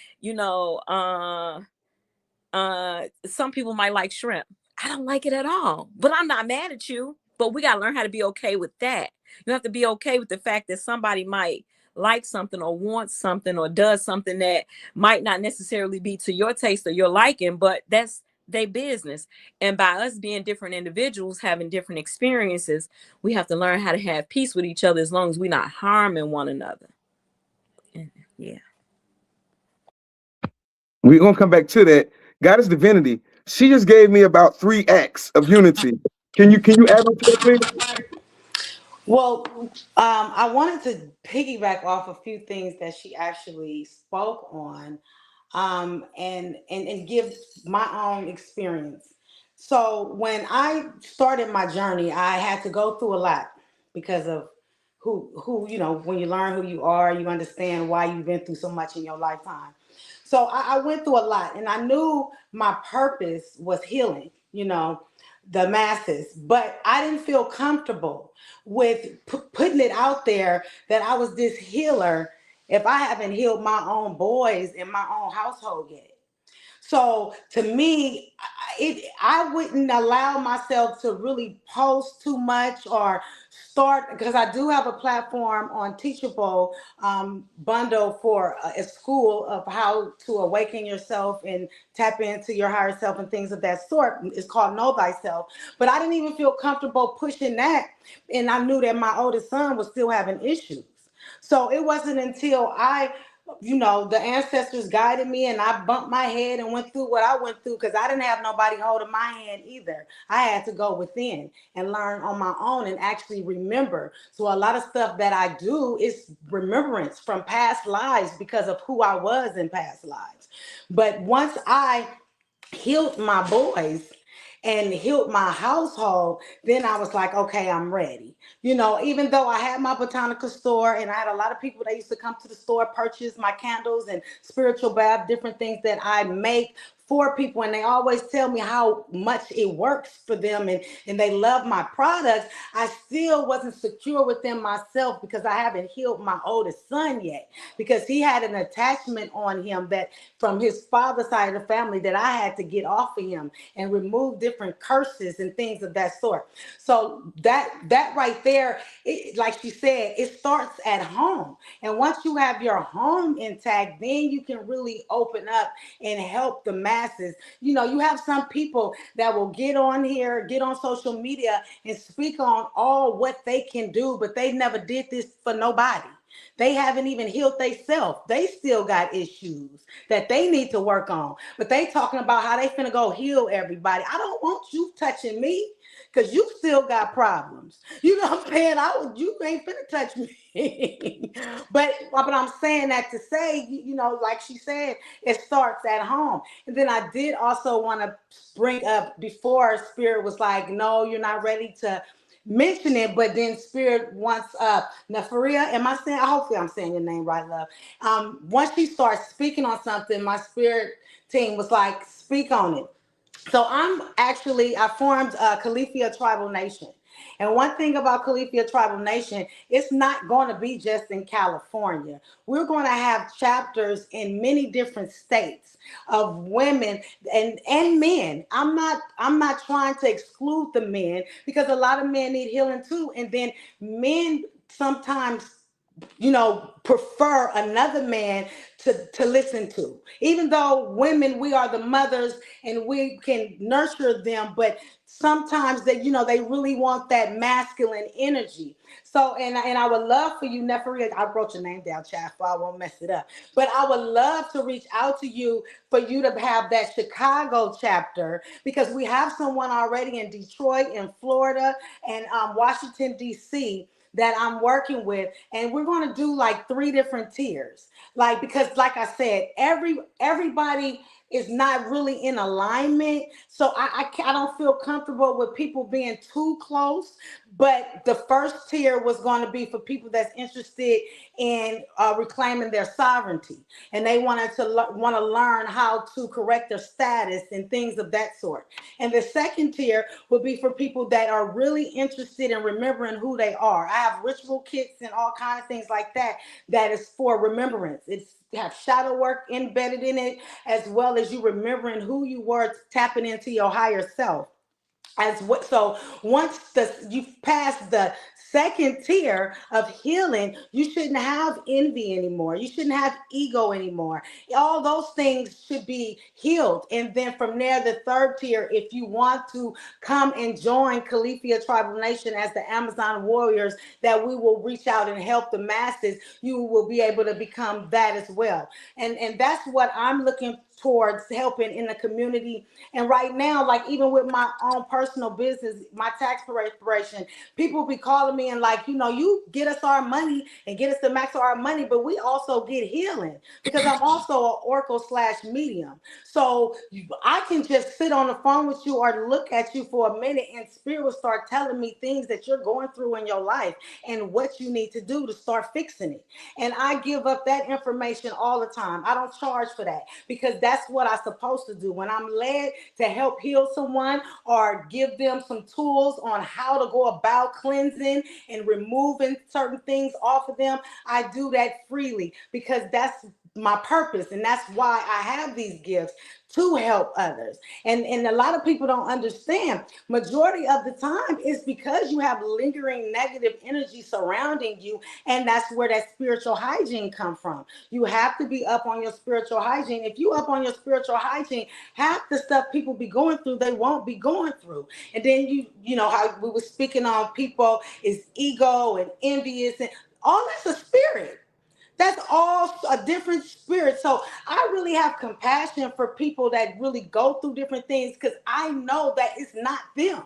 some people might like shrimp. I don't like it at all, but I'm not mad at you. But we got to learn how to be okay with that. You have to be okay with the fact that somebody might like something or wants something or does something that might not necessarily be to your taste or your liking, but that's their business. And by us being different individuals, having different experiences, we have to learn how to have peace with each other, as long as we're not harming one another. Yeah. We're gonna come back to that. Goddess divinity. She just gave me about 3 acts of unity. Can you add on to that, please? Well, I wanted to piggyback off a few things that she actually spoke on, and give my own experience. So when I started my journey, I had to go through a lot because of who when you learn who you are, you understand why you've been through so much in your lifetime. So I went through a lot, and I knew my purpose was healing, the masses, but I didn't feel comfortable with putting it out there that I was this healer if I haven't healed my own boys in my own household yet. So to me, I wouldn't allow myself to really post too much or start, because I do have a platform on Teachable, bundle for a school of how to awaken yourself and tap into your higher self and things of that sort. It's called Know Thyself. But I didn't even feel comfortable pushing that. And I knew that my oldest son was still having issues. So it wasn't until the ancestors guided me and I bumped my head and went through what I went through, because I didn't have nobody holding my hand either. I had to go within and learn on my own and actually remember. So a lot of stuff that I do is remembrance from past lives because of who I was in past lives. But once I healed my boys and healed my household, then I was like, okay, I'm ready. Even though I had my botanical store and I had a lot of people that used to come to the store, purchase my candles and spiritual bath, different things that I make for people, and they always tell me how much it works for them, and they love my products, I still wasn't secure within myself because I haven't healed my oldest son yet, because he had an attachment on him that from his father's side of the family that I had to get off of him and remove different curses and things of that sort. So that right there, like she said, it starts at home. And once you have your home intact, then you can really open up and help the masses. You have some people that will get on here, get on social media and speak on all what they can do, but they never did this for nobody. They haven't even healed themselves. They still got issues that they need to work on. But they talking about how they finna go heal everybody. I don't want you touching me, because you still got problems. You know what I'm saying? You ain't finna touch me. but I'm saying that to say, like she said, it starts at home. And then I did also want to bring up, before Spirit was like, no, you're not ready to mention it, but then Spirit wants Nefaria. Hopefully I'm saying your name right, love. Once she starts speaking on something, my Spirit team was like, speak on it. So I formed Califia Tribal Nation. And one thing about Califia Tribal Nation, it's not going to be just in California. We're going to have chapters in many different states of women and men. I'm not trying to exclude the men, because a lot of men need healing too. And then men sometimes prefer another man to listen to. Even though women, we are the mothers and we can nurture them, but sometimes they really want that masculine energy. So, and I would love for you, Neferia, I wrote your name down, chat, so I won't mess it up. But I would love to reach out to you for you to have that Chicago chapter, because we have someone already in Detroit, in Florida, and Washington, D.C., that I'm working with, and we're going to do like 3 different tiers. Because like I said, everybody is not really in alignment. So I don't feel comfortable with people being too close. But the first tier was going to be for people that's interested in reclaiming their sovereignty, and they want to learn how to correct their status and things of that sort. And the second tier would be for people that are really interested in remembering who they are. I have ritual kits and all kinds of things like that is for remembrance. It's have shadow work embedded in it, as well as you remembering who you were, tapping into your higher self. So once you've passed the second tier of healing, you shouldn't have envy anymore. You shouldn't have ego anymore. All those things should be healed. And then from there, the third tier, if you want to come and join Califia Tribal Nation as the Amazon warriors, that we will reach out and help the masses, you will be able to become that as well. And that's what I'm looking towards, helping in the community. And right now, like even with my own personal business, my tax preparation, people be calling me and like, you get us our money and get us the max of our money, but we also get healing, because I'm also an oracle/medium. So I can just sit on the phone with you or look at you for a minute, and Spirit will start telling me things that you're going through in your life and what you need to do to start fixing it. And I give up that information all the time. I don't charge for that, because that's what I'm supposed to do. When I'm led to help heal someone or give them some tools on how to go about cleansing and removing certain things off of them, I do that freely, because that's my purpose, and that's why I have these gifts, to help others. And a lot of people don't understand, majority of the time is because you have lingering negative energy surrounding you, and that's where that spiritual hygiene come from. You have to be up on your spiritual hygiene. If you up on your spiritual hygiene, half the stuff people be going through, they won't be going through. And then you know how we were speaking on people is ego and envious, and All that's a spirit. That's all a different spirit. So I really have compassion for people that really go through different things because I know that it's not them.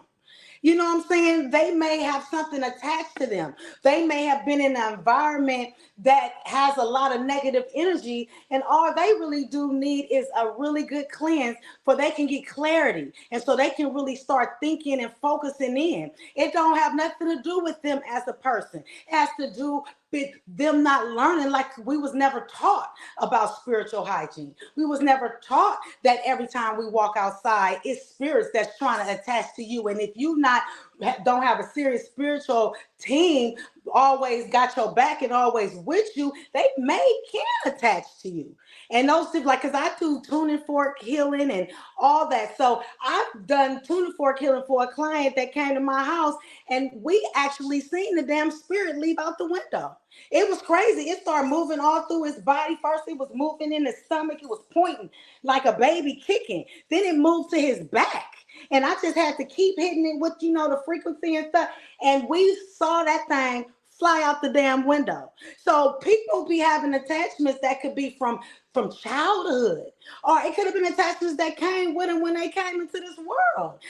You know what I'm saying? They may have something attached to them. They may have been in an environment that has a lot of negative energy, and all they really do need is a really good cleanse for they can get clarity. And so they can really start thinking and focusing in. It don't have nothing to do with them as a person. It has to do with them not learning, like we was never taught about spiritual hygiene. We was never taught that every time we walk outside, it's spirits that's trying to attach to you. And if you not don't have a serious spiritual team always got your back and always with you, they can attach to you. And those things, like, because I do tuning fork healing and all that. So I've done tuning fork healing for a client that came to my house, and we actually seen the damn spirit leave out the window. It was crazy. It started moving all through his body. First, it was moving in his stomach. It was pointing like a baby kicking. Then it moved to his back. And I just had to keep hitting it with, the frequency and stuff. And we saw that thing fly out the damn window. So people be having attachments that could be from childhood, or it could have been attachments that came with them when they came into this world.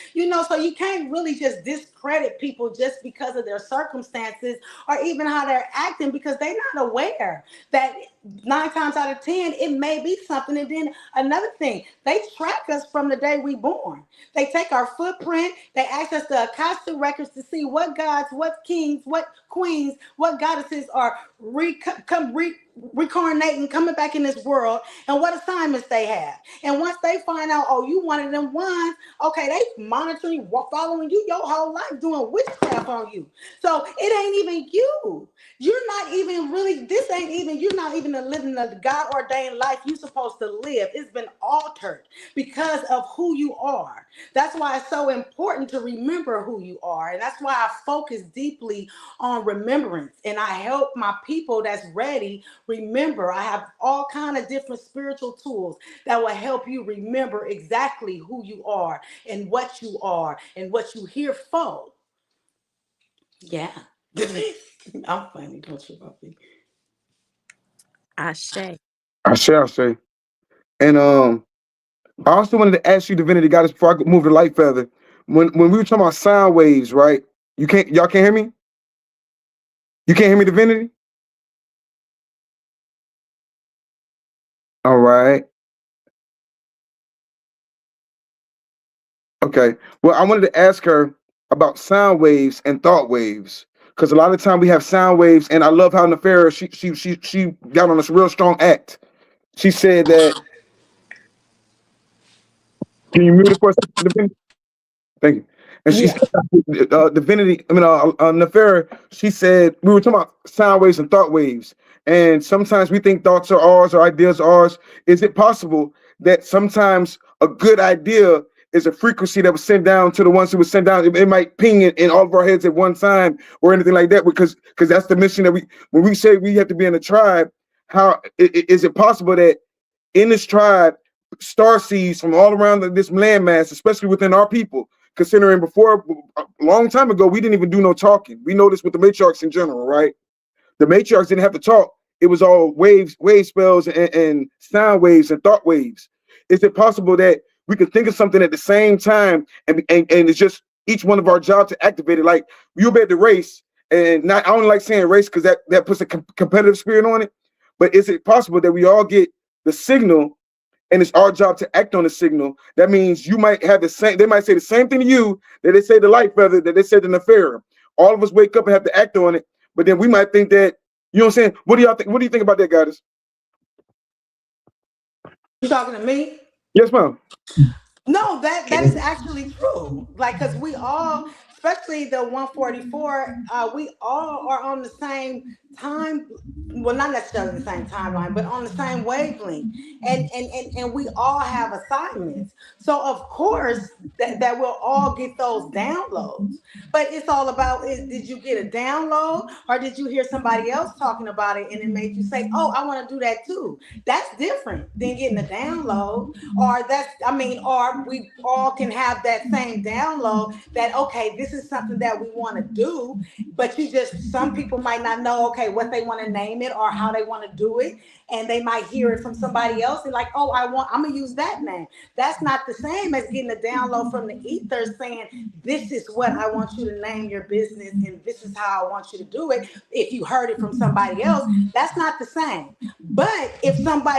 So you can't really just discredit people just because of their circumstances or even how they're acting, because they're not aware that 9 times out of 10 it may be something. And then another thing, they track us from the day we born. They take our footprint, they access the Akasha records to see what gods, what kings, what queens, what goddesses are reincarnating, coming back in this world, and what assignments they have. And once they find out, oh, you one of them ones, okay, they monitoring, following you your whole life, doing witchcraft on you. So it ain't even you. You're not even really, you're not even living the God ordained life you're supposed to live. It's been altered because of who you are. That's why it's so important to remember who you are. And that's why I focus deeply on remembrance. And I help my people that's ready remember. I have all kind of different spiritual tools that will help you remember exactly who you are and what you are and what you here for. Yeah. I'm funny, don't you, Buffy? Ashe. I say. And I also wanted to ask you, Divinity Goddess, before I could move the light feather. When we were talking about sound waves, right? Y'all can't hear me? You can't hear me, Divinity? All right. Okay. Well, I wanted to ask her about sound waves and thought waves, because a lot of time we have sound waves, and I love how Nefera she got on this real strong act. She said that. Can you mute it for a second, Divinity? Thank you. And she Yeah. said, Divinity, Nefera, she said, we were talking about sound waves and thought waves. And sometimes we think thoughts are ours or ideas are ours. Is it possible that sometimes a good idea is a frequency that was sent down to the ones who was sent down? It might ping in all of our heads at one time or anything like that, because that's the mission that when we say we have to be in a tribe, how is it possible that in this tribe, star seeds from all around this landmass, especially within our people, considering before, a long time ago, we didn't even do no talking. We know this with the matriarchs in general, right? The matriarchs didn't have to talk. It was all wave spells and sound waves and thought waves. Is it possible that we could think of something at the same time and it's just each one of our jobs to activate it? Like, you'll be at the race, and not, I don't like saying race because that puts a competitive spirit on it. But is it possible that we all get the signal, and it's our job to act on the signal? That means you might have the same, they might say the same thing to you that they say to light feather, that they said to Nefera. All of us wake up and have to act on it, but then we might think that, you know what I'm saying? What do y'all think? What do you think about that, Goddess? You talking to me? Yes, ma'am. No, that is actually true. Like, because we all, especially the 144, we all are on the same time. Well, not necessarily the same timeline, but on the same wavelength. And we all have assignments. So of course that we'll all get those downloads. But it's all about, did you get a download, or did you hear somebody else talking about it and it made you say, oh, I want to do that too? That's different than getting a download. Or we all can have that same download that, okay, this is something that we want to do, but some people might not know, okay, what they want to name it or how they want to do it. And they might hear it from somebody else and like, oh, I'm going to use that name. That's not the same as getting a download from the ether saying, this is what I want you to name your business and this is how I want you to do it. If you heard it from somebody else, that's not the same. But if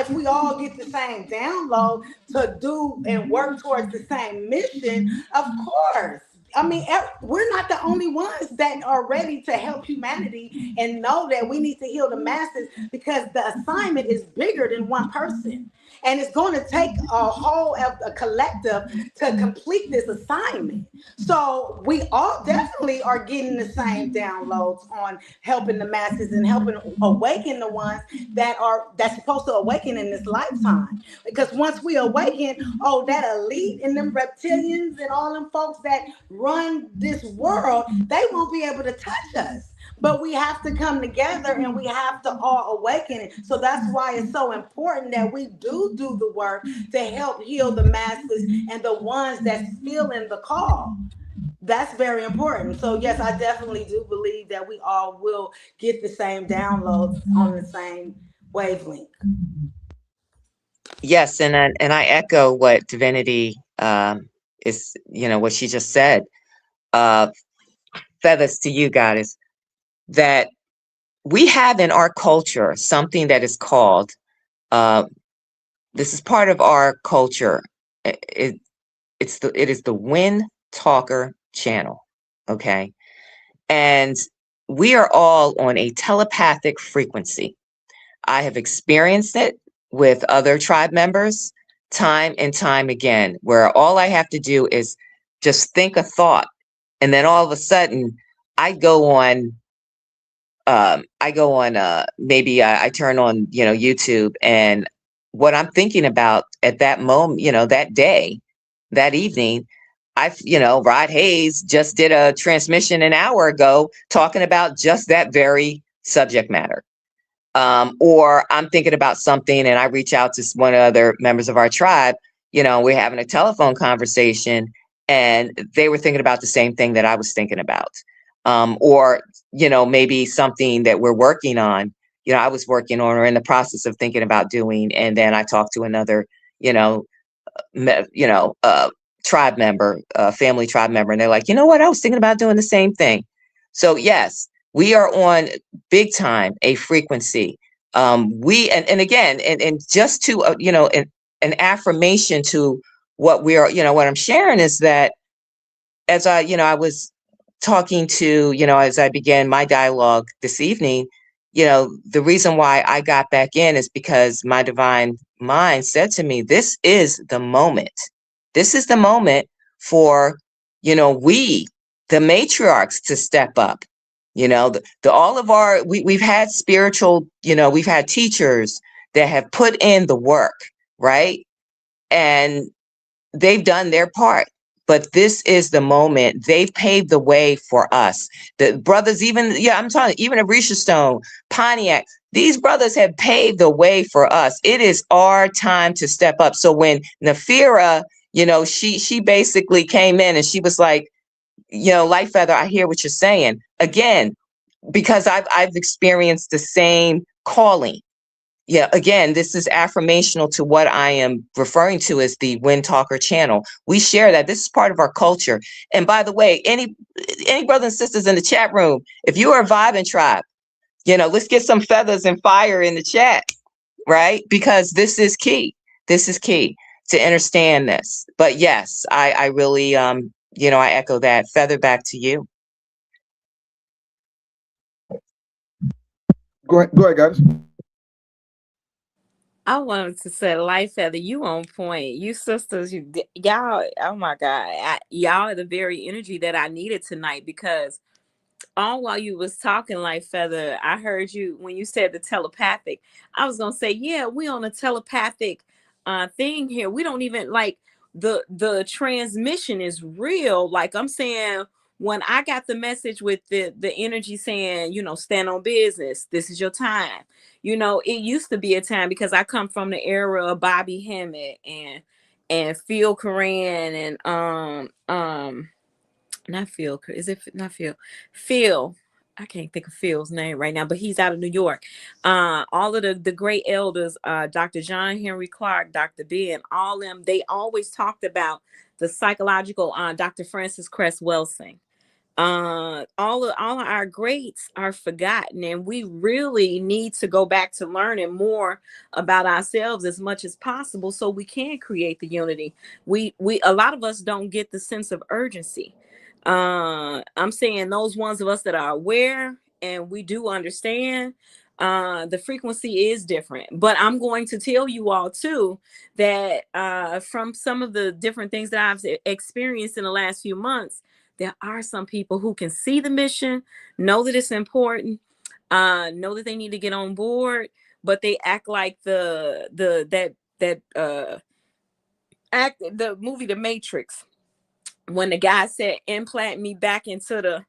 we all get the same download to do and work towards the same mission, of course. I mean, we're not the only ones that are ready to help humanity and know that we need to heal the masses, because the assignment is bigger than one person. And it's going to take a collective to complete this assignment. So we all definitely are getting the same downloads on helping the masses and helping awaken the ones that's supposed to awaken in this lifetime. Because once we awaken, that elite and them reptilians and all them folks that run this world, they won't be able to touch us. But we have to come together and we have to all awaken it. So that's why it's so important that we do the work to help heal the masses and the ones that's feeling the call. That's very important. So yes, I definitely do believe that we all will get the same downloads on the same wavelength. Yes, and I echo what Divinity is, what she just said. Feathers to you, Goddess, that we have in our culture something that is called, this is part of our culture. It is the Wind Talker channel. Okay. And we are all on a telepathic frequency. I have experienced it with other tribe members time and time again, where all I have to do is just think a thought. And then all of a sudden I go on, maybe I turn on, YouTube, and what I'm thinking about at that moment, that day, that evening, Rod Hayes just did a transmission an hour ago talking about just that very subject matter. Or I'm thinking about something and I reach out to one of the other members of our tribe, we're having a telephone conversation and they were thinking about the same thing that I was thinking about. Or, maybe something that we're working on, I was working on or in the process of thinking about doing. And then I talked to another, tribe member, family tribe member, and they're like, you know what, I was thinking about doing the same thing. So yes, we are on big time a frequency. And again, and just to an affirmation to what we are, what I'm sharing is that as I was talking to, as I began my dialogue this evening, the reason why I got back in is because my divine mind said to me, this is the moment. This is the moment for, we, the matriarchs, to step up. All of we've had spiritual, we've had teachers that have put in the work, right? And they've done their part. But this is the moment. They've paved the way for us. The brothers, I'm talking, even Arisha Stone, Pontiac, these brothers have paved the way for us. It is our time to step up. So when Nafira, she basically came in and she was like, Light Feather, I hear what you're saying. Again, because I've experienced the same calling. Yeah, again, this is affirmational to what I am referring to as the Wind Talker channel. We share that. This is part of our culture. And by the way, any brothers and sisters in the chat room, if you are a vibing tribe, let's get some feathers and fire in the chat, right? Because this is key. This is key to understand this. But yes, I really, I echo that. Feather, back to you. Go ahead, guys. I wanted to say, Light Feather, you on point. You sisters, y'all, oh my God. Y'all are the very energy that I needed tonight, because all while you was talking, Light Feather, I heard you when you said the telepathic. I was going to say, yeah, we on a telepathic thing here. We don't even like the transmission is real. Like I'm saying, when I got the message with the energy saying, stand on business, this is your time. It used to be a time, because I come from the era of Bobby Hemmett and Phil Coran and not Phil. Is it not Phil? Phil. I can't think of Phil's name right now, but he's out of New York. All of the great elders, Dr. John Henry Clark, Dr. Ben, all them, they always talked about the psychological. Dr. Francis Cress Welsing. All of our greats are forgotten, and we really need to go back to learning more about ourselves as much as possible so we can create the unity. We a lot of us don't get the sense of urgency. I'm saying those ones of us that are aware and we do understand, the frequency is different. But I'm going to tell you all too that from some of the different things that I've experienced in the last few months, there are some people who can see the mission, know that it's important, know that they need to get on board, but they act like the movie The Matrix, when the guy said implant me back into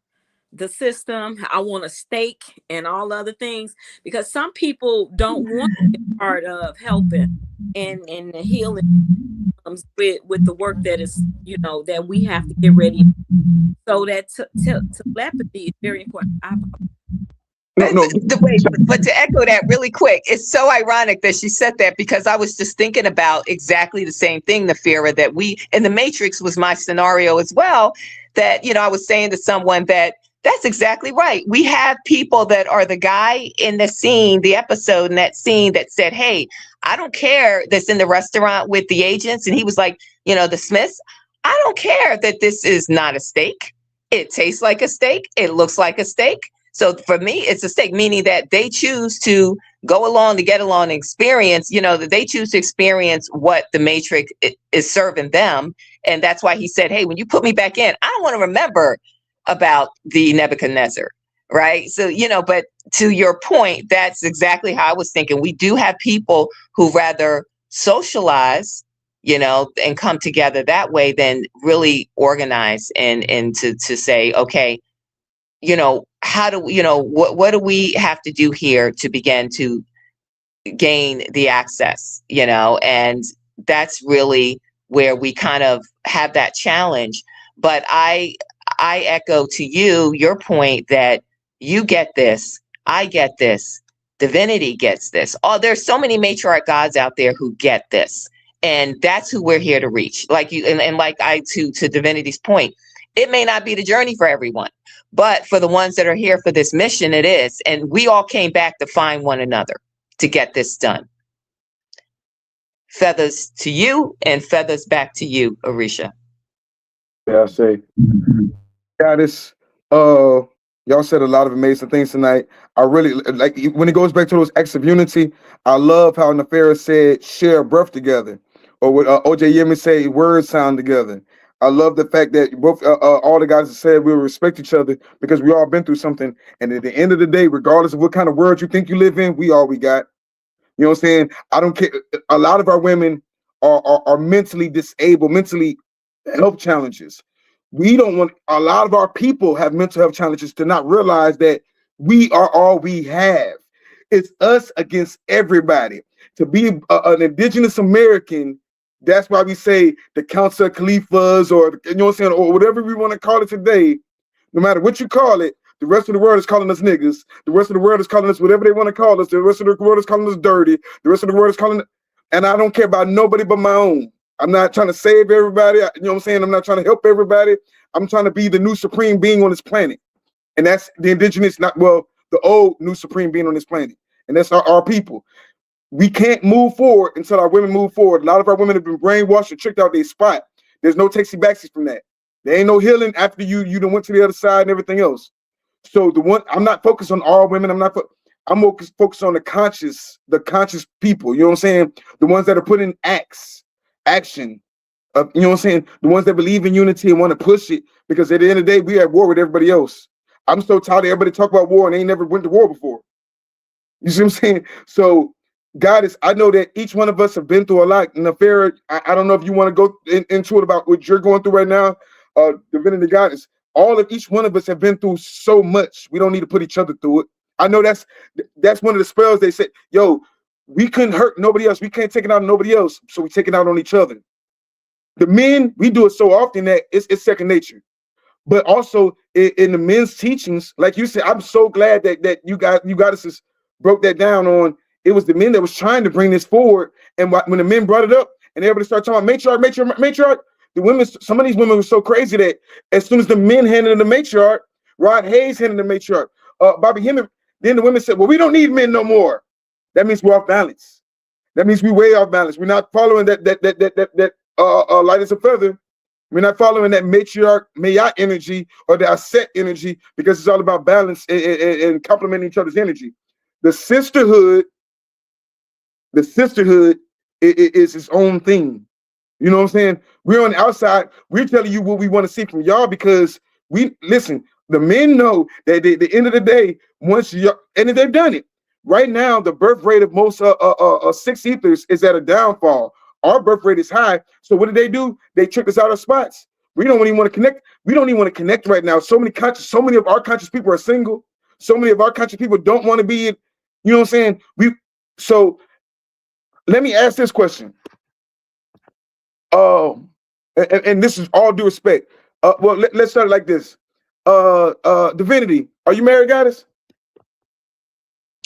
the system, I want a stake and all other things, because some people don't want to be part of helping and the healing comes with the work that is, that we have to get ready. So that telepathy is very important. No. But to echo that really quick, it's so ironic that she said that, because I was just thinking about exactly the same thing, Nafira, that in the Matrix was my scenario as well, that, I was saying to someone that's exactly right. We have people that are the guy in the scene, the episode in that scene that said, hey, I don't care, that's in the restaurant with the agents. And he was like, the Smiths, I don't care that this is not a steak. It tastes like a steak. It looks like a steak. So for me, it's a stake, meaning that they choose to go along to get along and experience, that they choose to experience what the Matrix is serving them. And that's why he said, hey, when you put me back in, I don't want to remember about the Nebuchadnezzar. Right. So, but to your point, that's exactly how I was thinking. We do have people who rather socialize, and come together that way than really organize and to say, okay, how do what do we have to do here to begin to gain the access, and that's really where we kind of have that challenge. But I echo to your point that you get this, I get this, divinity gets this. Oh, there's so many matriarch gods out there who get this, and that's who we're here to reach. Like you and like I to divinity's point, it may not be the journey for everyone, but for the ones that are here for this mission, it is. And we all came back to find one another to get this done. Feathers to you and feathers back to you, Orisha. Yeah, I say. Yeah, y'all said a lot of amazing things tonight. I really like when it goes back to those acts of unity. I love how Nefera said share a breath together, or what OJ Yemi say words sound together. I love the fact that both all the guys have said we respect each other because we all been through something. And at the end of the day, regardless of what kind of world you think you live in, we all we got. You know what I'm saying? I don't care. A lot of our women are mentally disabled, mentally health challenges. We don't want, a lot of our people have mental health challenges to not realize that we are all we have. It's us against everybody. To be an indigenous American, that's why we say the Council of Khalifas, or you know what I'm saying, or whatever we want to call it today. No matter what you call it, the rest of the world is calling us niggas. The rest of the world is calling us whatever they want to call us. The rest of the world is calling us dirty. The rest of the world is calling, and I don't care about nobody but my own. I'm not trying to save everybody. You know what I'm saying? I'm not trying to help everybody. I'm trying to be the new supreme being on this planet. And that's the indigenous, the old new supreme being on this planet. And that's our people. We can't move forward until our women move forward. A lot of our women have been brainwashed and tricked out their spot. There's no takesy backsies from that. There ain't no healing after you done went to the other side and everything else. So I'm not focused on all women. I'm focused on the conscious people. You know what I'm saying? The ones that are putting action. You know what I'm saying? The ones that believe in unity and want to push it, because at the end of the day, we at war with everybody else. I'm so tired of everybody talk about war and they ain't never went to war before. You see what I'm saying? So, Goddess, I know that each one of us have been through a lot. Nefera, I don't know if you want to go into it about what you're going through right now. Divinity Goddess, each one of us have been through so much. We don't need to put each other through it. I know that's one of the spells they said, yo, we couldn't hurt nobody else. We can't take it out on nobody else. So we take it out on each other. The men, we do it so often that it's second nature. But also in the men's teachings, like you said, I'm so glad that you got us just broke that down on. It was the men that was trying to bring this forward, and when the men brought it up, and everybody started talking about matriarch, the women, some of these women were so crazy that as soon as the men handed the matriarch, Rod Hayes handed the matriarch, Bobby Hemming, then the women said, "Well, we don't need men no more." That means we're off balance. That means we way off balance. We're not following that light as a feather. We're not following that matriarch, mayat energy or the asset energy, because it's all about balance and complementing each other's energy. The sisterhood, is its own thing. You know what I'm saying? We're on the outside. We're telling you what we want to see from y'all because we listen. The men know that at the end of the day, once you and they've done it right now, the birth rate of most six ethers is at a downfall. Our birth rate is high. So what do? They trick us out of spots. We don't even want to connect. We don't even want to connect right now. So many of our conscious people are single. So many of our conscious people don't want to be in. You know what I'm saying? So let me ask this question. Um, and this is all due respect. Well, let's start like this. Divinity, are you married, goddess?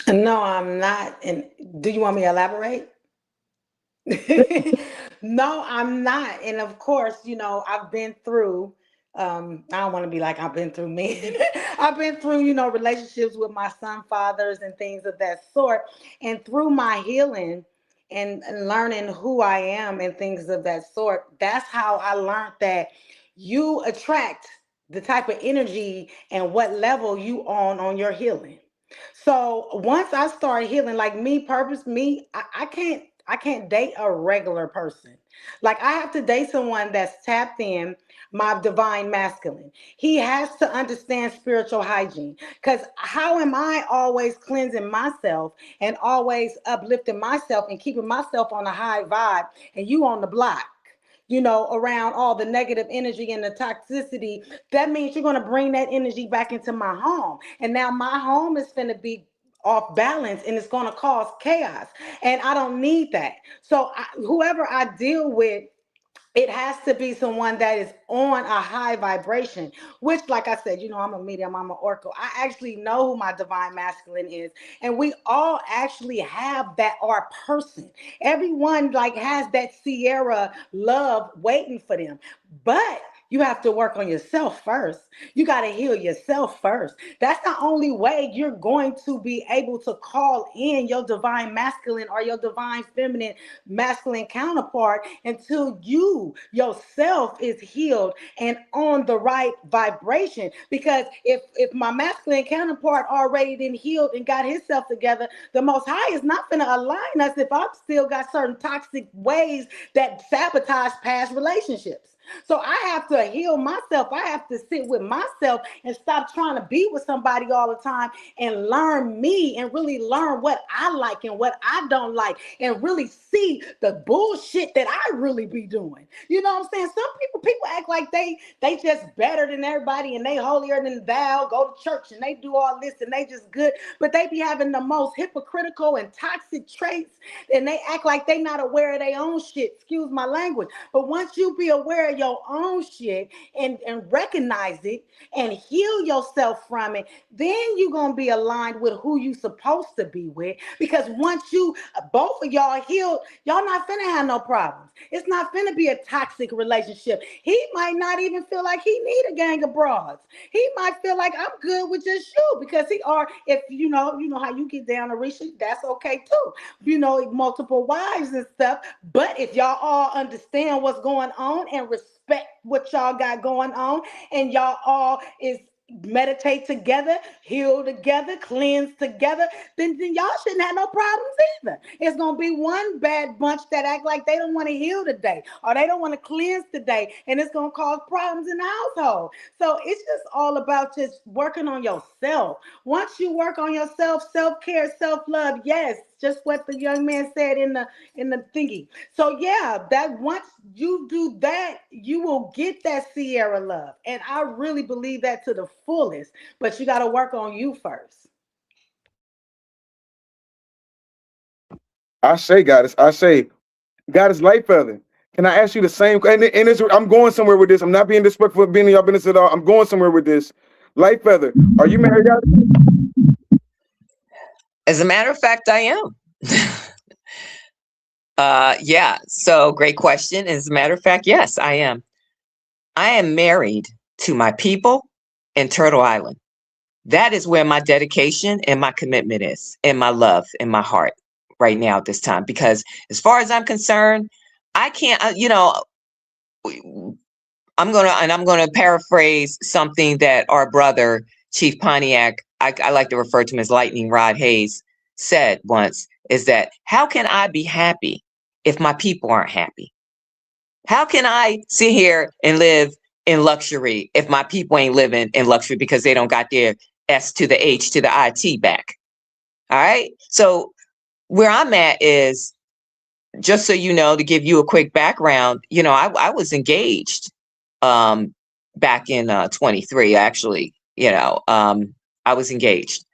No, I'm not. And do you want me to elaborate? No, I'm not. And of course, I've been through, I don't want to be like I've been through men. I've been through, relationships with my son fathers and things of that sort. And through my healing and learning who I am and things of that sort, that's how I learned that you attract the type of energy and what level you on your healing. So once I started healing, like me, I can't date a regular person. Like I have to date someone that's tapped in my divine masculine. He has to understand spiritual hygiene. Because how am I always cleansing myself and always uplifting myself and keeping myself on a high vibe and you on the block? Around all the negative energy and the toxicity, that means you're going to bring that energy back into my home. And now my home is going to be off balance and it's going to cause chaos. And I don't need that. So whoever I deal with, it has to be someone that is on a high vibration, which, like I said, I'm a medium, I'm an oracle. I actually know who my divine masculine is. And we all actually have that, our person. Everyone like has that Sierra love waiting for them. But you have to work on yourself first. You got to heal yourself first. That's the only way you're going to be able to call in your divine masculine or your divine feminine masculine counterpart until you yourself is healed and on the right vibration. Because if my masculine counterpart already been healed and got himself together, the Most High is not going to align us if I've still got certain toxic ways that sabotage past relationships. So I have to heal myself. I have to sit with myself and stop trying to be with somebody all the time and learn me and really learn what I like and what I don't like and really see the bullshit that I really be doing. You know what I'm saying? Some people act like they just better than everybody and they holier than thou, go to church and they do all this and they just good, but they be having the most hypocritical and toxic traits and they act like they not aware of their own shit. Excuse my language. But once you be aware of your own shit and recognize it and heal yourself from it, then you're gonna be aligned with who you supposed to be with. Because once you both of y'all healed, y'all not finna have no problems. It's not finna be a toxic relationship. He might not even feel like he need a gang of broads. He might feel like I'm good with just you because if you know how you get down, Arisha, that's okay too. Multiple wives and stuff. But if y'all all understand what's going on and respect what y'all got going on, and y'all all is meditate together, heal together, cleanse together, then y'all shouldn't have no problems either. It's gonna be one bad bunch that act like they don't want to heal today or they don't want to cleanse today, and it's gonna cause problems in the household. So it's just all about just working on yourself. Once you work on yourself, self-care, self-love, yes, just what the young man said in the thingy. So yeah, that once you do that, you will get that Sierra love. And I really believe that to the fullest. But you got to work on you first. I say, goddess, light feather. Can I ask you the same? And I'm going somewhere with this. I'm not being disrespectful of being in your business at all. I'm going somewhere with this. Light Feather, are you married, guys? As a matter of fact, I am. Yeah, so great question. As a matter of fact, yes, I am. I am married to my people in Turtle Island. That is where my dedication and my commitment is, and my love and my heart right now at this time. Because as far as I'm concerned, I can't, I'm gonna paraphrase something that our brother Chief Pontiac, I like to refer to him as Lightning Rod Hayes, said once, is that how can I be happy if my people aren't happy? How can I sit here and live in luxury if my people ain't living in luxury because they don't got their S to the H to the IT back? All right. So where I'm at is, just so you know, to give you a quick background, I was engaged back in 23, actually. I was engaged,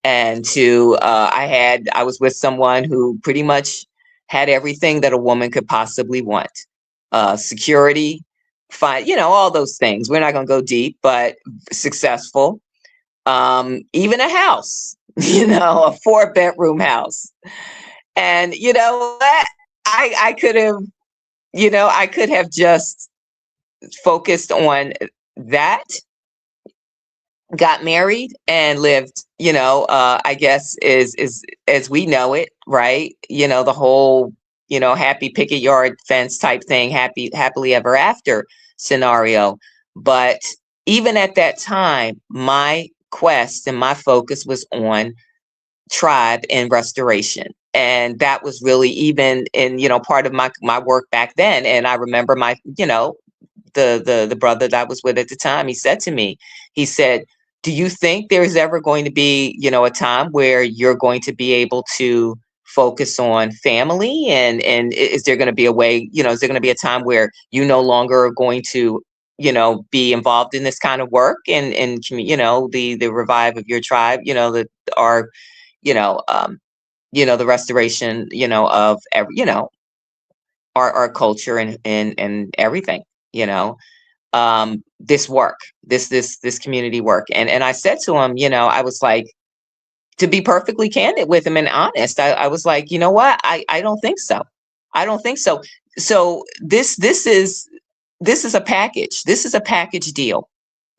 and I was with someone who pretty much had everything that a woman could possibly want. Security, fine, all those things. We're not going to go deep, but successful. Even a house, a 4-bedroom house. And you know what? I could have, I could have just focused on that, got married and lived, I guess is as we know it, right? The whole, happy picket yard fence type thing, happily ever after scenario. But even at that time, my quest and my focus was on tribe and restoration. And that was really even in, part of my work back then. And I remember the brother that I was with at the time, he said to me, he said, do you think there's ever going to be, a time where you're going to be able to focus on family? And is there going to be a way, is there going to be a time where you no longer are going to, be involved in this kind of work and the revive of your tribe, our, the restoration, of every, our culture and everything, this work, this community work. And I said to him, I was like, to be perfectly candid with him and honest, I was like, you know what? I don't think so. I don't think so. So this is a package. This is a package deal.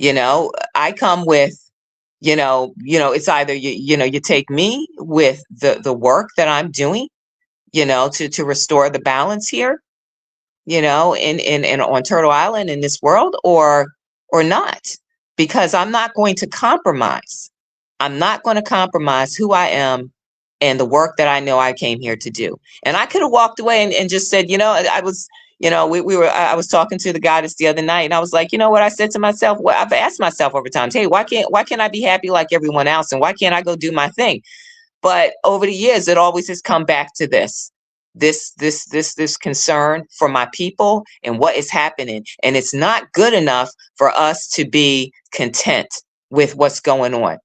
I come with, it's either you take me with the work that I'm doing, to restore the balance here, in on Turtle Island in this world, or not, because I'm not going to compromise. I'm not going to compromise who I am and the work that I know I came here to do. And I could have walked away and just said, I was, I was talking to the goddess the other night, and I was like, you know what I said to myself? Well, I've asked myself over time, hey, why can't I be happy like everyone else? And why can't I go do my thing? But over the years, it always has come back to this concern for my people and what is happening. And it's not good enough for us to be content with what's going on,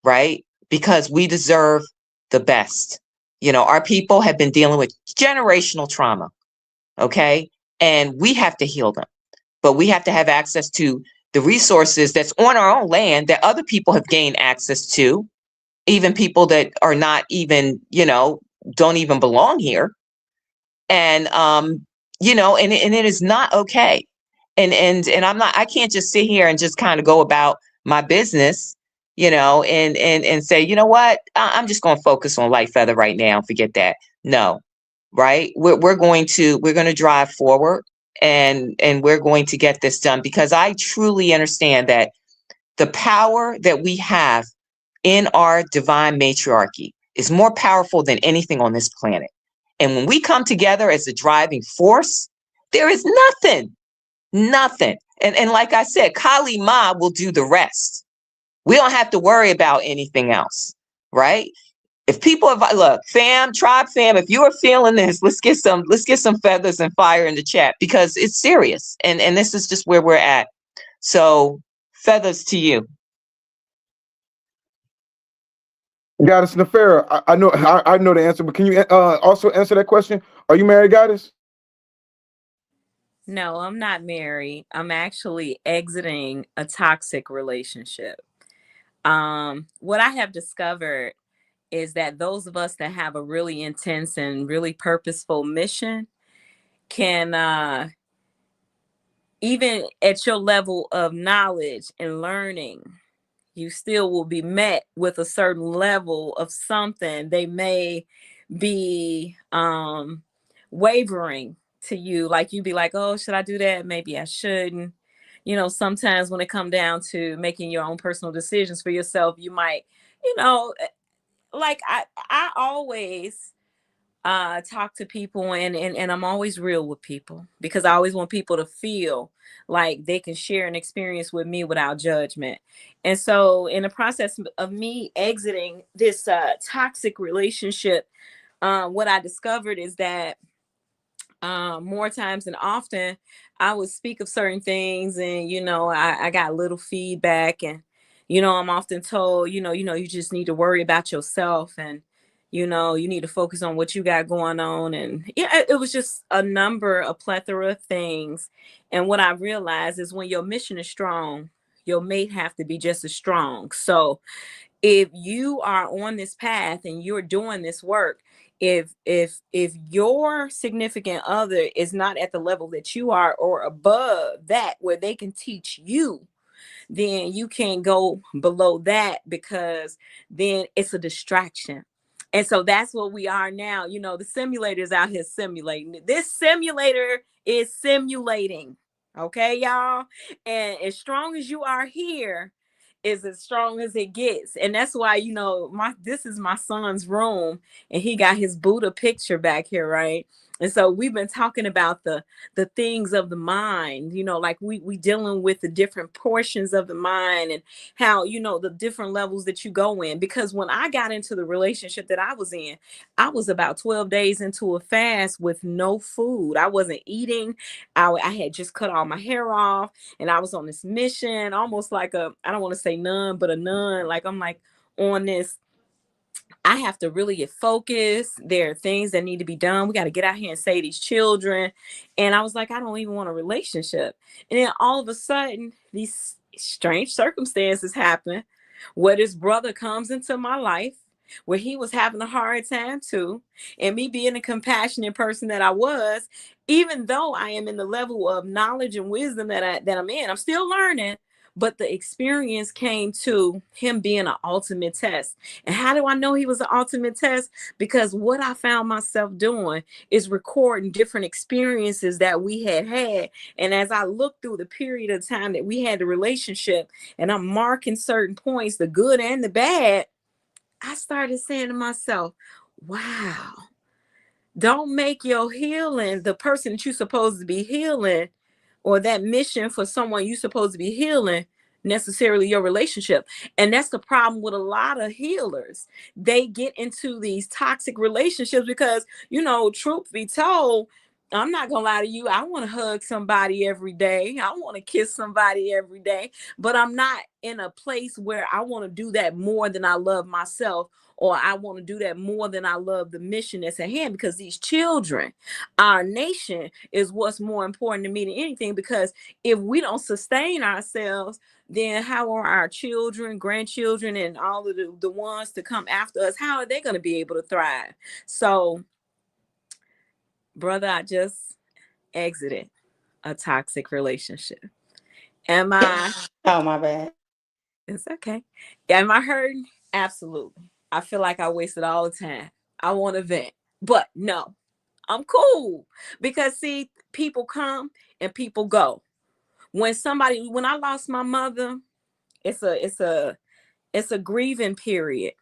right? Because we deserve the best. Our people have been dealing with generational trauma, okay? And we have to heal them, but we have to have access to the resources that's on our own land that other people have gained access to, even people that are not even, don't even belong here. And and it is not okay. And I can't just sit here and just kind of go about my business, and say, you know what, I'm just going to focus on Light Feather right now and forget that. No, right? We're going to drive forward, and we're going to get this done, because I truly understand that the power that we have in our divine matriarchy is more powerful than anything on this planet. And when we come together as a driving force, there is nothing. And like I said, Kali Ma will do the rest. We don't have to worry about anything else, right? If people have, look, tribe fam, if you are feeling this, let's get some feathers and fire in the chat, because it's serious. And this is just where we're at. So feathers to you. Goddess Nefera, I know the answer, but can you also answer that question? Are you married, Goddess? No, I'm not married. I'm actually exiting a toxic relationship. What I have discovered is that those of us that have a really intense and really purposeful mission can, even at your level of knowledge and learning, you still will be met with a certain level of something. They may be wavering to you, like you be like, oh, should I do that? Maybe I shouldn't. Sometimes when it come down to making your own personal decisions for yourself, you might, you know, like I always talk to people, and I'm always real with people because I always want people to feel like they can share an experience with me without judgment. And so in the process of me exiting this toxic relationship, what I discovered is that more times than often, I would speak of certain things, and I got little feedback, and I'm often told, you just need to worry about yourself, and you need to focus on what you got going on, and yeah, it was just a plethora of things. And what I realized is when your mission is strong, your mate have to be just as strong. So if you are on this path and you're doing this work, if your significant other is not at the level that you are or above that where they can teach you, then you can't go below that, because then it's a distraction. And so that's what we are now. The simulators out here simulating. This simulator is simulating. Okay, y'all. And as strong as you are here is as strong as it gets. And that's why, this is my son's room, and he got his Buddha picture back here, right? And so we've been talking about the things of the mind, like we dealing with the different portions of the mind, and how, the different levels that you go in. Because when I got into the relationship that I was in, I was about 12 days into a fast with no food. I wasn't eating. I had just cut all my hair off, and I was on this mission, almost like I don't want to say nun, but a nun. Like I'm like on this, I have to really get focused. There are things that need to be done. We got to get out here and save these children. And I was like, I don't even want a relationship. And then all of a sudden, these strange circumstances happen where this brother comes into my life, where he was having a hard time too. And me being a compassionate person that I was, even though I am in the level of knowledge and wisdom that I'm in, I'm still learning. But the experience came to him being an ultimate test. And how do I know he was an ultimate test? Because what I found myself doing is recording different experiences that we had. And as I look through the period of time that we had the relationship, and I'm marking certain points, the good and the bad, I started saying to myself, wow, don't make your healing, the person that you're supposed to be healing, or that mission for someone you're supposed to be healing, necessarily your relationship. And that's the problem with a lot of healers. They get into these toxic relationships because, truth be told, I'm not gonna lie to you, I want to hug somebody every day, I want to kiss somebody every day, but I'm not in a place where I want to do that more than I love myself, or I want to do that more than I love the mission that's at hand. Because these children, our nation, is what's more important to me than anything. Because if we don't sustain ourselves, then how are our children, grandchildren, and all of the ones to come after us, how are they going to be able to thrive? So, brother, I just exited a toxic relationship. Am I? Oh, my bad. It's okay. Am I hurting? Absolutely. I feel like I wasted all the time. I want to vent, but no, I'm cool. Because see, people come and people go. When I lost my mother, it's a grieving period,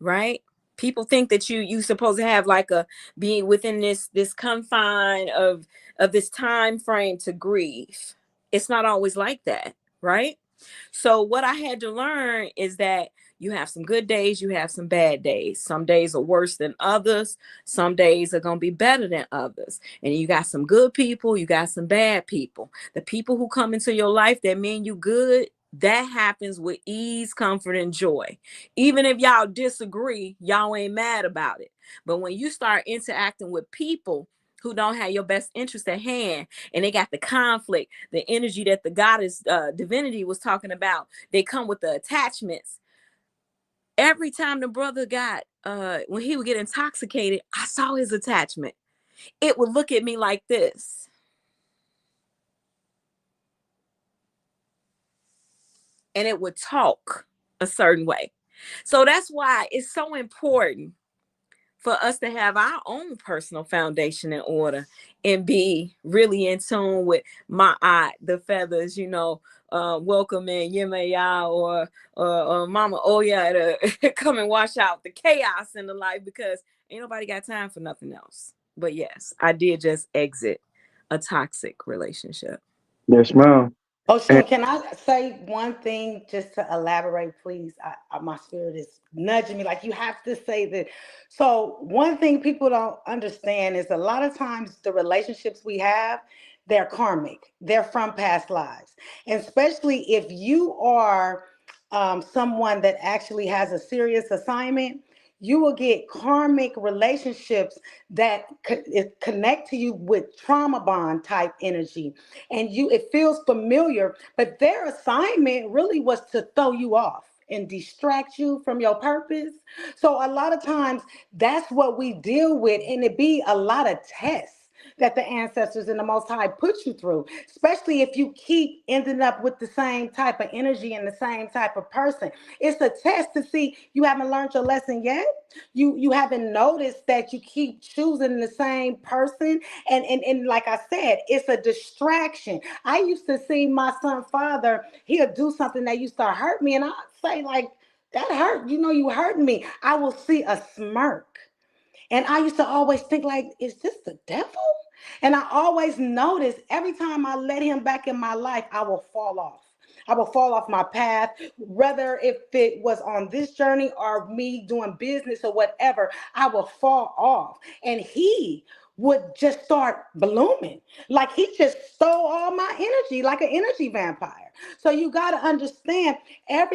right? People think that you supposed to have like a being within this confine of this time frame to grieve. It's not always like that, right? So what I had to learn is that you have some good days, you have some bad days. Some days are worse than others. Some days are going to be better than others. And you got some good people, you got some bad people. The people who come into your life that mean you good, that happens with ease, comfort, and joy. Even if y'all disagree, y'all ain't mad about it. But when you start interacting with people who don't have your best interest at hand, and they got the conflict, the energy that the goddess divinity was talking about. They come with the attachments. Every time the brother got when he would get intoxicated, I saw his attachment. It would look at me like this, and it would talk a certain way. So that's why it's so important for us to have our own personal foundation in order and be really in tune with my eye, the feathers, welcome in Yemaya or Mama Oya to come and wash out the chaos in the life, because ain't nobody got time for nothing else. But yes, I did just exit a toxic relationship. Yes, ma'am. Oh, And Shun, can I say one thing just to elaborate, please? My spirit is nudging me like you have to say that. So, one thing people don't understand is a lot of times the relationships we have, they're karmic, they're from past lives. And especially if you are someone that actually has a serious assignment, you will get karmic relationships that connect to you with trauma bond type energy, and it feels familiar, but their assignment really was to throw you off and distract you from your purpose. So a lot of times that's what we deal with, and it be a lot of tests that the ancestors and the Most High put you through, especially if you keep ending up with the same type of energy and the same type of person. It's a test to see you haven't learned your lesson yet. You haven't noticed that you keep choosing the same person, and like I said, it's a distraction. I used to see my son's father. He'll do something that used to hurt me, and I'd say like, that hurt. You hurting me. I will see a smirk. And I used to always think like, is this the devil? And I always noticed every time I let him back in my life, I will fall off. I will fall off my path, whether if it was on this journey or me doing business or whatever, I will fall off. And he would just start blooming. Like he just stole all my energy, like an energy vampire. So you got to understand and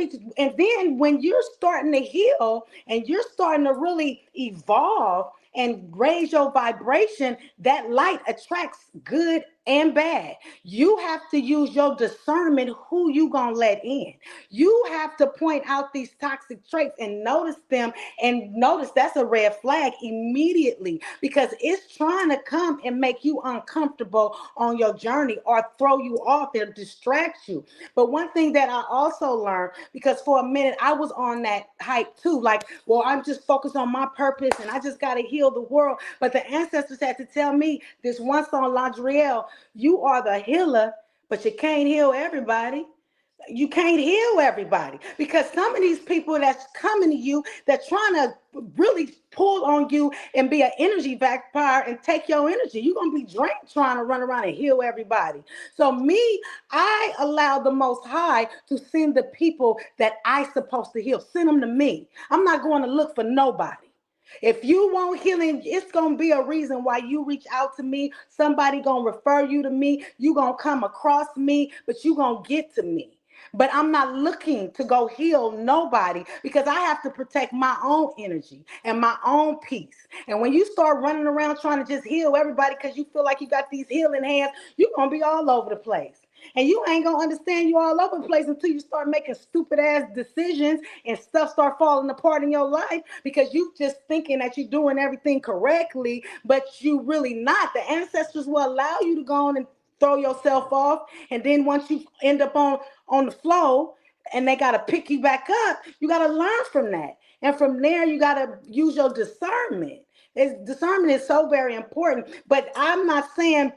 then when you're starting to heal and you're starting to really evolve and raise your vibration, that light attracts good and bad. You have to use your discernment who you gonna let in. You have to point out these toxic traits and notice them, and notice that's a red flag immediately, because it's trying to come and make you uncomfortable on your journey or throw you off and distract you. But one thing that I also learned, because for a minute I was on that hype too, like, well, I'm just focused on my purpose and I just got to heal the world. But the ancestors had to tell me this one song, Landriel, you are the healer, but you can't heal everybody. You can't heal everybody, because some of these people that's coming to you, that's trying to really pull on you and be an energy vampire and take your energy. You're going to be drained trying to run around and heal everybody. So me, I allow the Most High to send the people that I supposed to heal. Send them to me. I'm not going to look for nobody. If you want healing, it's going to be a reason why you reach out to me. Somebody going to refer you to me. You going to come across me, but you going to get to me. But I'm not looking to go heal nobody, because I have to protect my own energy and my own peace. And when you start running around trying to just heal everybody because you feel like you got these healing hands, you're going to be all over the place. And you ain't going to understand you all over the place until you start making stupid ass decisions and stuff start falling apart in your life, because you just thinking that you're doing everything correctly, but you really not. The ancestors will allow you to go on and throw yourself off. And then once you end up on the flow and they got to pick you back up, you got to learn from that. And from there, you got to use your discernment. Discernment is so very important. But I'm not saying,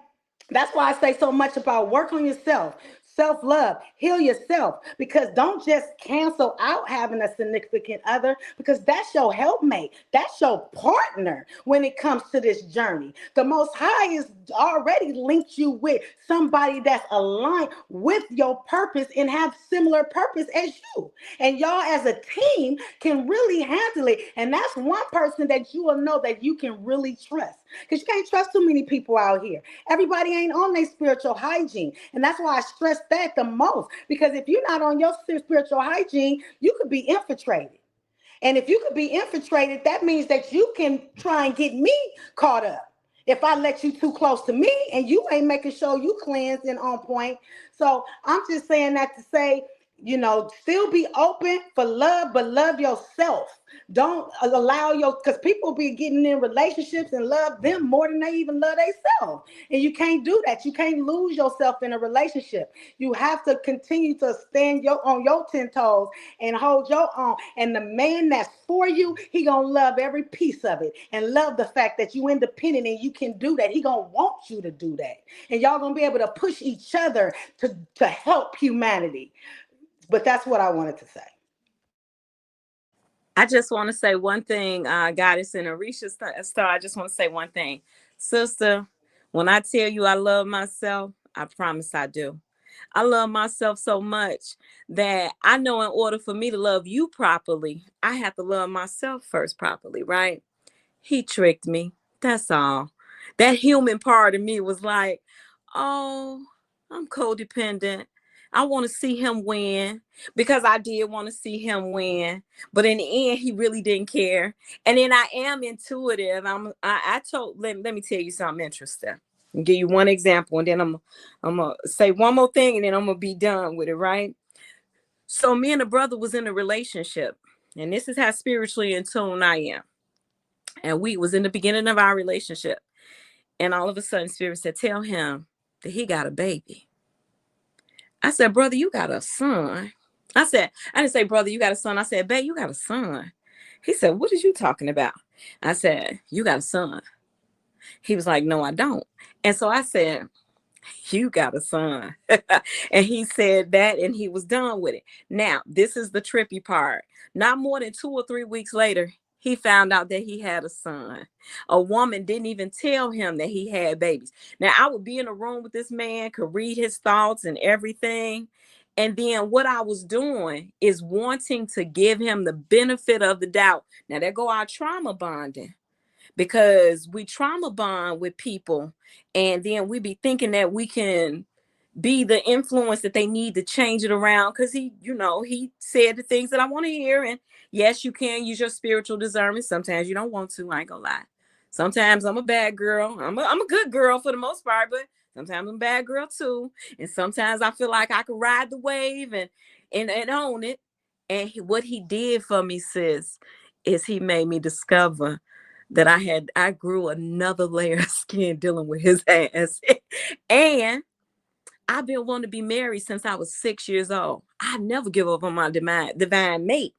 that's why I say so much about work on yourself, self-love, heal yourself, because don't just cancel out having a significant other, because that's your helpmate. That's your partner when it comes to this journey. The Most High is already linked you with somebody that's aligned with your purpose and have similar purpose as you. And y'all as a team can really handle it. And that's one person that you will know that you can really trust. Because you can't trust too many people out here. Everybody ain't on their spiritual hygiene. And that's why I stress that the most. Because if you're not on your spiritual hygiene, you could be infiltrated. And if you could be infiltrated, that means that you can try and get me caught up. if I let you too close to me and you ain't making sure you cleansed and on point. So I'm just saying that to say, still be open for love, but love yourself. Don't allow because people be getting in relationships and love them more than they even love themselves. And you can't do that. You can't lose yourself in a relationship. You have to continue to stand on your 10 toes and hold your own. And the man that's for you, he gonna love every piece of it and love the fact that you independent and you can do that. He gonna want you to do that. And y'all gonna be able to push each other to help humanity. But that's what I wanted to say. I just want to say one thing, Goddess and Arisha Star. I just want to say one thing. Sister, when I tell you I love myself, I promise I do. I love myself so much that I know in order for me to love you properly, I have to love myself first properly, right? He tricked me. That's all. That human part of me was like, oh, I'm codependent. I want to see him win because I did want to see him win. But in the end, he really didn't care. And then I am intuitive. Let me tell you something interesting. I'll give you one example, and then I'm gonna say one more thing, and then I'm gonna be done with it, right? So me and a brother was in a relationship, and this is how spiritually in tune I am. And we was in the beginning of our relationship. And all of a sudden, Spirit said, tell him that he got a baby. I said, brother, you got a son. I didn't say, brother, you got a son. I said, babe, you got a son. He said, what is you talking about? I said, you got a son. He was like, no, I don't. And so I said, you got a son. And he said that, and he was done with it. Now, this is the trippy part. Not more than 2 or 3 weeks later, he found out that he had a son. A woman didn't even tell him that he had babies. Now, I would be in a room with this man, could read his thoughts and everything. And then what I was doing is wanting to give him the benefit of the doubt. Now, there go our trauma bonding. Because we trauma bond with people, and then we be thinking that we can be the influence that they need to change it around, because he said the things that I want to hear. And yes, you can use your spiritual discernment. Sometimes you don't want to. I ain't gonna lie. Sometimes I'm a bad girl. I'm a good girl for the most part, but sometimes I'm a bad girl too. And sometimes I feel like I could ride the wave and own it. And what he did for me, sis, is he made me discover that I grew another layer of skin dealing with his ass. And I've been wanting to be married since I was 6 years old. I never give up on my divine mate.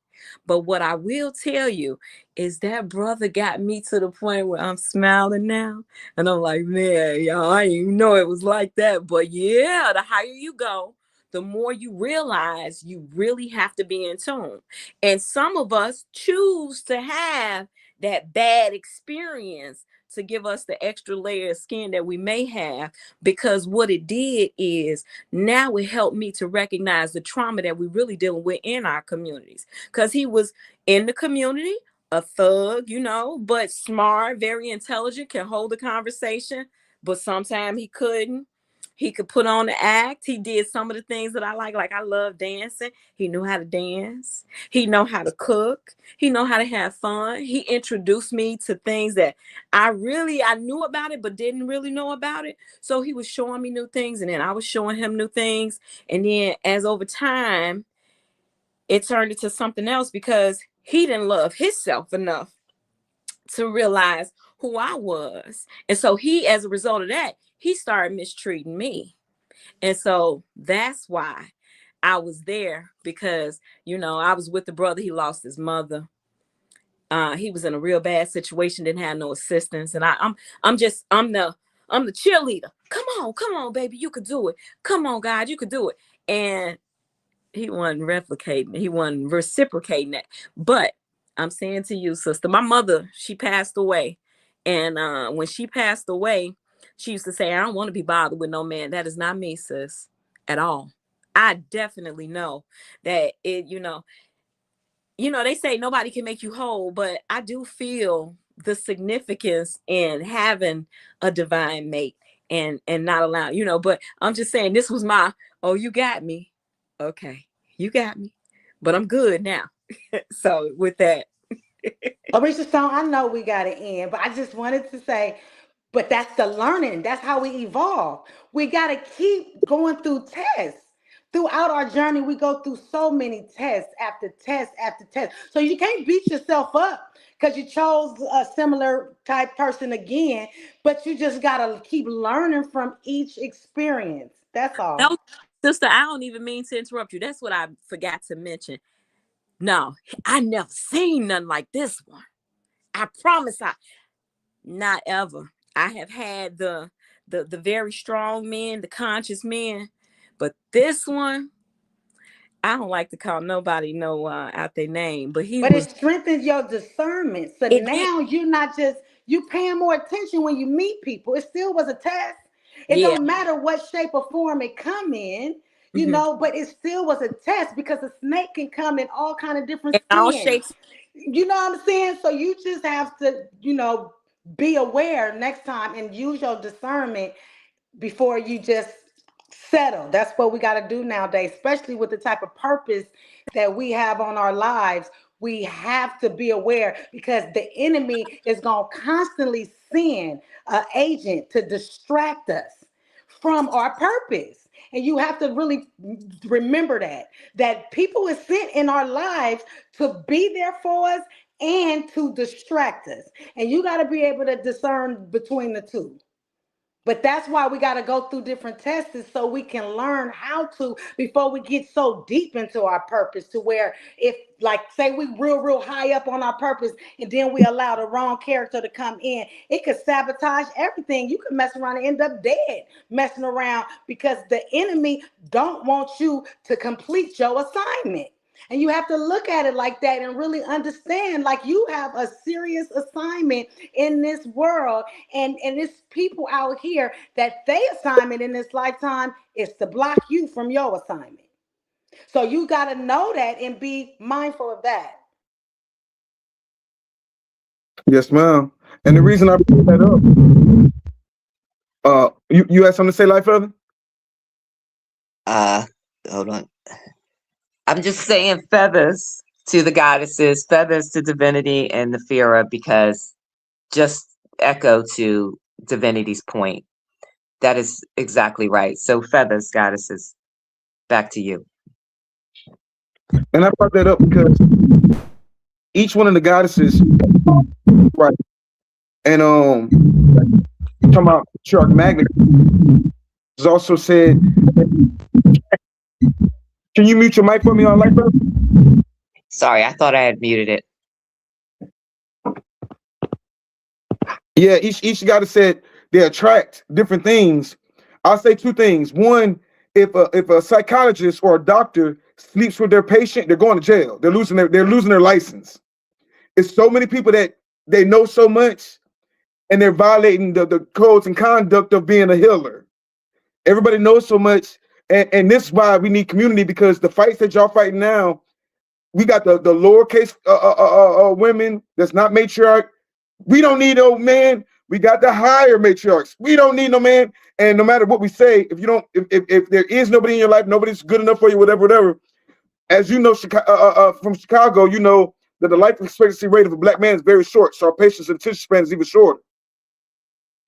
But what I will tell you is that brother got me to the point where I'm smiling now. And I'm like, man, y'all, I didn't even know it was like that. But yeah, the higher you go, the more you realize you really have to be in tune. And some of us choose to have that bad experience to give us the extra layer of skin that we may have, because what it did is now it helped me to recognize the trauma that we're really dealing with in our communities. Because he was in the community, a thug, but smart, very intelligent, can hold a conversation, but sometimes he couldn't. He could put on the act. He did some of the things that I like I love dancing. He knew how to dance. He know how to cook. He know how to have fun. He introduced me to things that I knew about it, but didn't really know about it. So he was showing me new things, and then I was showing him new things. And then as over time, it turned into something else, because he didn't love himself enough to realize who I was. And so he, as a result of that, he started mistreating me. And so that's why I was there, because, I was with the brother. He lost his mother. He was in a real bad situation, didn't have no assistance. And I'm the cheerleader. Come on, baby, you could do it. Come on, God, you could do it. And he wasn't replicating. He wasn't reciprocating that. But I'm saying to you, sister, my mother, she passed away. And when she passed away, she used to say, I don't want to be bothered with no man. That is not me, sis, at all. I definitely know that they say nobody can make you whole, but I do feel the significance in having a divine mate and not allow, but I'm just saying, this was oh, you got me. Okay, you got me, but I'm good now. So with that. Arisha Stone, I know we got to end, but I just wanted to say, But that's the learning. That's how we evolve. We got to keep going through tests. Throughout our journey, we go through so many tests after test after test. So you can't beat yourself up because you chose a similar type person again, but you just got to keep learning from each experience. That's all. No, sister, I don't even mean to interrupt you. That's what I forgot to mention. No, I never seen nothing like this one. I promise not ever. I have had the very strong men, the conscious men, but this one, I don't like to call nobody out their name, but he But was it strengthens your discernment. So it did. now you're not just you paying more attention when you meet people. It still was a test. It Yeah. don't matter what shape or form it come in, Mm-hmm. but it still was a test because a snake can come in all kind of different In all skins. shapes. You know what I'm saying? So you just have to, be aware next time and use your discernment before you just settle. That's what we got to do nowadays, especially with the type of purpose that we have on our lives. We have to be aware because the enemy is going to constantly send an agent to distract us from our purpose. And you have to really remember that people are sent in our lives to be there for us and to distract us. And you got to be able to discern between the two. But that's why we got to go through different tests so we can learn how to before we get so deep into our purpose to where if like say we real high up on our purpose and then we allow the wrong character to come in, it could sabotage everything. You could mess around and end up dead messing around because the enemy don't want you to complete your assignment. And you have to look at it like that and really understand like you have a serious assignment in this world. And it's people out here that their assignment in this lifetime is to block you from your assignment. So you got to know that and be mindful of that. Yes, ma'am. And the reason I brought that up, you had something to say, Life Feather? Hold on. I'm just saying feathers to the goddesses, feathers to divinity and the Fira, because just echo to divinity's point. That is exactly right. So feathers, goddesses, back to you. And I brought that up because each one of the goddesses, right? And talking about Patriarch Magnet is also said. Can you mute your mic for me on Life Feather? Sorry, I thought I had muted it. Yeah, each goddess said they attract different things. I'll say two things. One, if a psychologist or a doctor sleeps with their patient, they're going to jail. They're losing their license. It's so many people that they know so much and they're violating the codes and conduct of being a healer. Everybody knows so much, and this is why we need community, because the fights that y'all fighting now, we got the lowercase women that's not matriarch. We don't need no man. We got the higher matriarchs. We don't need no man. And no matter what we say, if there is nobody in your life, nobody's good enough for you, whatever. As you know, from Chicago, you know that the life expectancy rate of a black man is very short. So our patience and attention span is even shorter.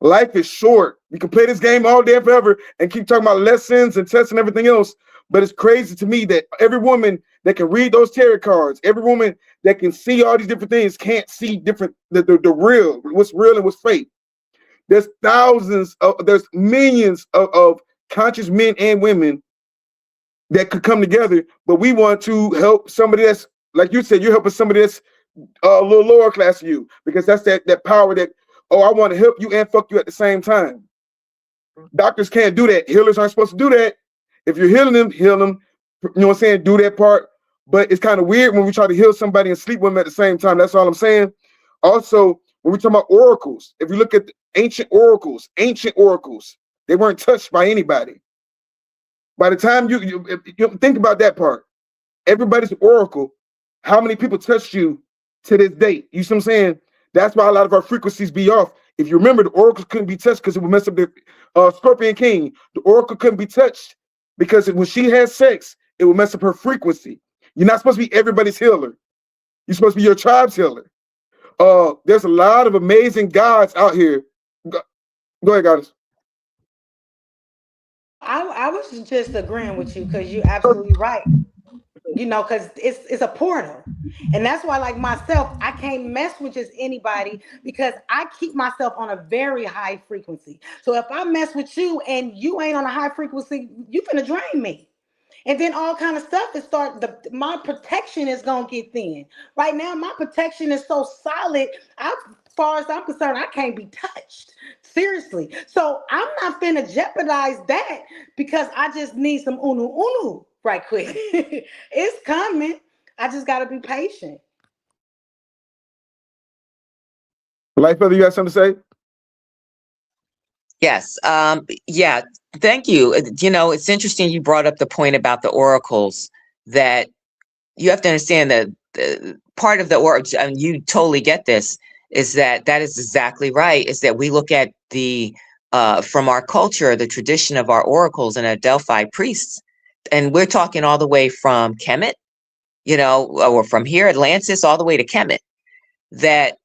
Life is short. We can play this game all day forever and keep talking about lessons and tests and everything else. But it's crazy to me that every woman that can read those tarot cards, every woman that can see all these different things can't see the real, what's real and what's fake. There's millions of conscious men and women that could come together, but we want to help somebody that's, like you said, you're helping somebody that's a little lower class than you, because that's that power that, oh, I want to help you and fuck you at the same time. Doctors can't do that. Healers aren't supposed to do that. If you're healing them, heal them. You know what I'm saying? Do that part. But it's kind of weird when we try to heal somebody and sleep with them at the same time. That's all I'm saying. Also, when we talk about oracles, if you look at the ancient oracles, they weren't touched by anybody. By the time you think about that part, everybody's an oracle. How many people touched you to this date? You see what I'm saying? That's why a lot of our frequencies be off. If you remember, the oracles couldn't be touched because it would mess up the Scorpion King. The oracle couldn't be touched because when she has sex, it would mess up her frequency. You're not supposed to be everybody's healer. You're supposed to be your tribe's healer. There's a lot of amazing gods out here. Go ahead, guys. I was just agreeing with you because you're absolutely right. You know, because it's a portal. And that's why, like myself, I can't mess with just anybody because I keep myself on a very high frequency. So if I mess with you and you ain't on a high frequency, you finna drain me. And then all kind of stuff is my protection is gonna get thin. Right now, my protection is so solid. As far as I'm concerned, I can't be touched. Seriously. So I'm not finna jeopardize that because I just need some unu unu right quick. It's coming. I just gotta be patient. Life Feather, you got something to say? Yes. Yeah. Thank you. You know, it's interesting you brought up the point about the oracles, that you have to understand that part of the oracle, and you totally get this, is that is exactly right, is that we look at the from our culture, the tradition of our oracles and our Delphi priests, and we're talking all the way from Kemet, you know, or from here, Atlantis, all the way to Kemet, that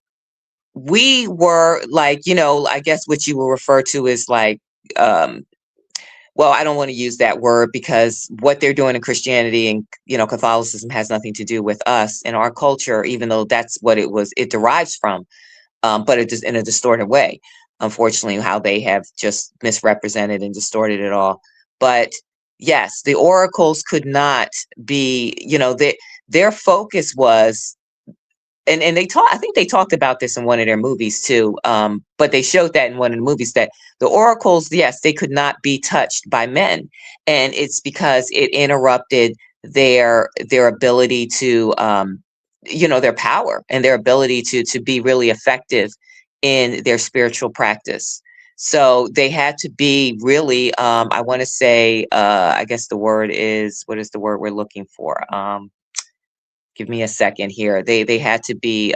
we were like, you know, I guess what you will refer to is like, um, well, I don't want to use that word because what they're doing in Christianity and, you know, Catholicism has nothing to do with us and our culture, even though that's what it derives from, but it just in a distorted way, unfortunately, how they have just misrepresented and distorted it all. But yes, the oracles could not be, you know, their focus was, and I think they talked about this in one of their movies too. But they showed that in one of the movies that the oracles, yes, they could not be touched by men, and it's because it interrupted their ability to, you know, their power and their ability to be really effective in their spiritual practice. So they had to be really, I want to say, I guess the word is, what is the word we're looking for? Give me a second here. They had to be,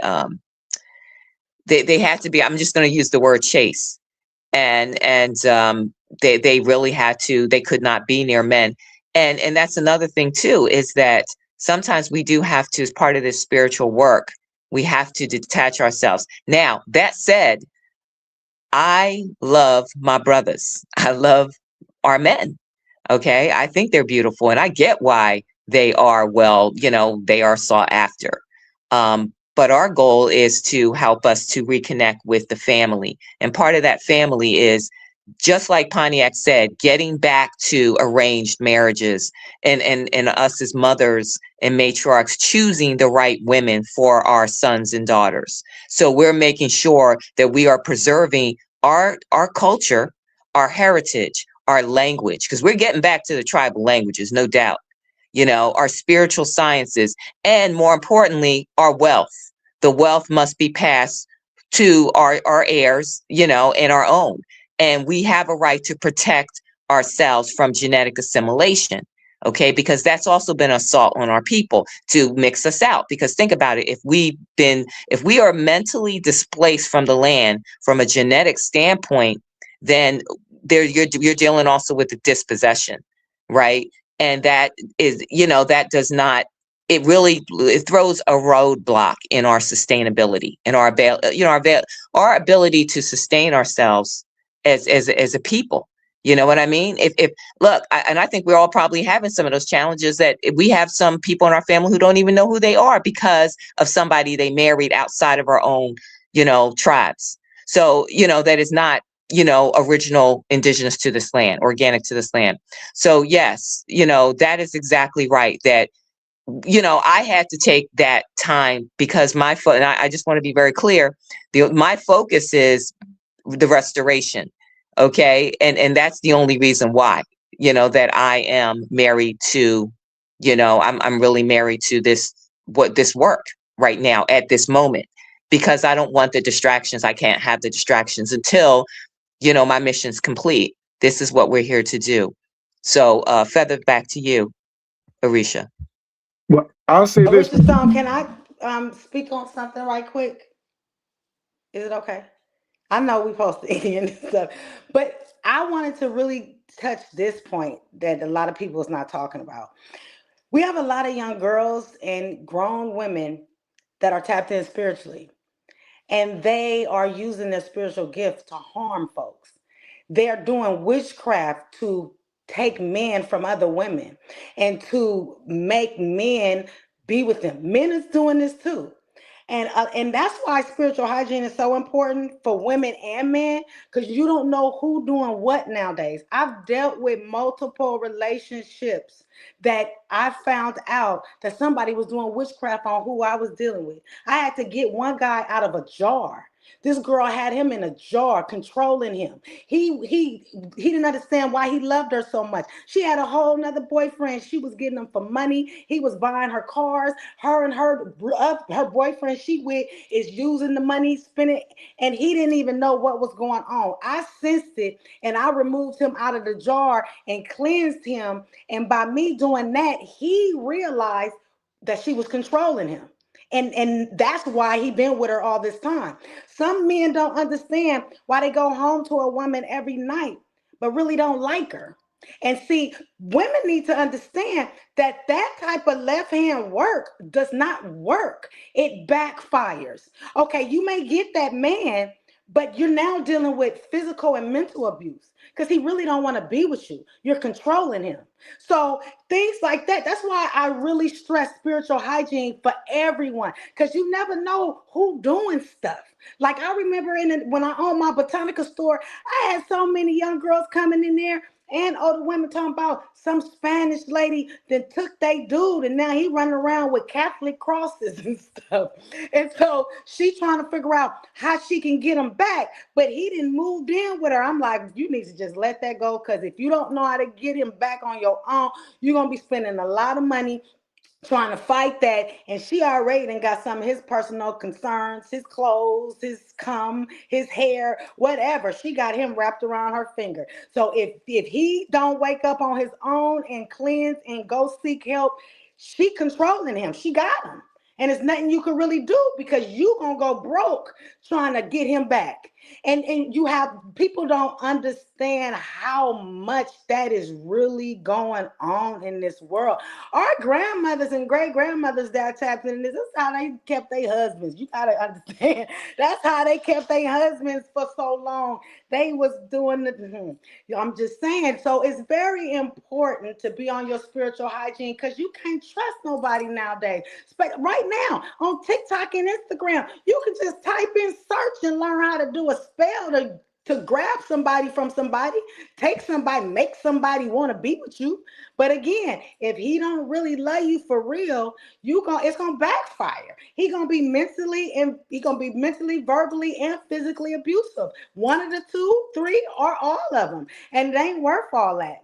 they had to be, I'm just going to use the word chase, and they really had to, they could not be near men. And that's another thing too, is that sometimes we do have to, as part of this spiritual work, we have to detach ourselves. Now that said, I love my brothers. I love our men. Okay. I think they're beautiful and I get why they are, well, you know, they are sought after. But our goal is to help us to reconnect with the family. And part of that family is, just like Pontiac said, getting back to arranged marriages, and us as mothers and matriarchs choosing the right women for our sons and daughters. So we're making sure that we are preserving our culture, our heritage, our language, because we're getting back to the tribal languages, no doubt. You know, our spiritual sciences, and more importantly, our wealth. The wealth must be passed to our heirs, you know, and our own. And we have a right to protect ourselves from genetic assimilation. Okay, because that's also been assault on our people to mix us out. Because think about it, if we are mentally displaced from the land from a genetic standpoint, then you're dealing also with the dispossession, right? And that is, you know, that does not, it throws a roadblock in our sustainability and our ability to sustain ourselves as a people. You know what I mean? If look, and I think we're all probably having some of those challenges, that we have some people in our family who don't even know who they are because of somebody they married outside of our own, you know, tribes. So, you know, that is not, you know, original indigenous to this land, organic to this land. So yes, you know, that is exactly right. That, you know, I had to take that time because and I just want to be very clear. My focus is the restoration. Okay. And that's the only reason why, you know, that I am married to, you know, I'm really married to this work right now at this moment, because I don't want the distractions. I can't have the distractions until, you know, my mission's complete. This is what we're here to do. So, Feather, back to you, Arisha. Well, I'll say this. Richard Stone, can I speak on something right quick? Is it okay? I know we're supposed to end and stuff, but I wanted to really touch this point that a lot of people is not talking about. We have a lot of young girls and grown women that are tapped in spiritually, and they are using their spiritual gift to harm folks. they're doing witchcraft to take men from other women and to make men be with them. Men is doing this too. And that's why spiritual hygiene is so important for women and men, because you don't know who doing what nowadays. I've dealt with multiple relationships that I found out that somebody was doing witchcraft on who I was dealing with. I had to get one guy out of a jar. This girl had him in a jar, controlling him. He didn't understand why he loved her so much. She had a whole nother boyfriend. She was getting him for money. He was buying her cars. Her boyfriend she with is using the money, spending, and he didn't even know what was going on. I sensed it, and I removed him out of the jar and cleansed him. And by me doing that, he realized that she was controlling him. And that's why he been with her all this time. Some men don't understand why they go home to a woman every night, but really don't like her. And see, women need to understand that that type of left hand work does not work. It backfires. Okay, you may get that man, but you're now dealing with physical and mental abuse because he really don't want to be with you. You're controlling him. So things like that. That's why I really stress spiritual hygiene for everyone, because you never know who doing stuff. Like I remember when I owned my botanica store, I had so many young girls coming in there and older women talking about some Spanish lady that took they dude and now he running around with Catholic crosses and stuff. And so she trying to figure out how she can get him back, but he didn't move in with her. I'm like, you need to just let that go, because if you don't know how to get him back on your own, you're going to be spending a lot of money trying to fight that. And she already done got some of his personal concerns, his clothes, his cum, his hair, whatever. She got him wrapped around her finger. So if he don't wake up on his own and cleanse and go seek help, she controlling him. She got him. And it's nothing you can really do, because you gonna go broke trying to get him back. And you have people don't understand how much that is really going on in this world. Our grandmothers and great grandmothers that tapped in this is how they kept their husbands. You gotta understand. That's how they kept their husbands for so long. They was doing the. I'm just saying. So it's very important to be on your spiritual hygiene, because you can't trust nobody nowadays. But right now on TikTok and Instagram, you can just type in search and learn how to do a spell to grab somebody from somebody, take somebody, make somebody want to be with you. But again, if he don't really love you for real, it's gonna backfire. He gonna be mentally, verbally, and physically abusive. One of the two, three, or all of them. And it ain't worth all that.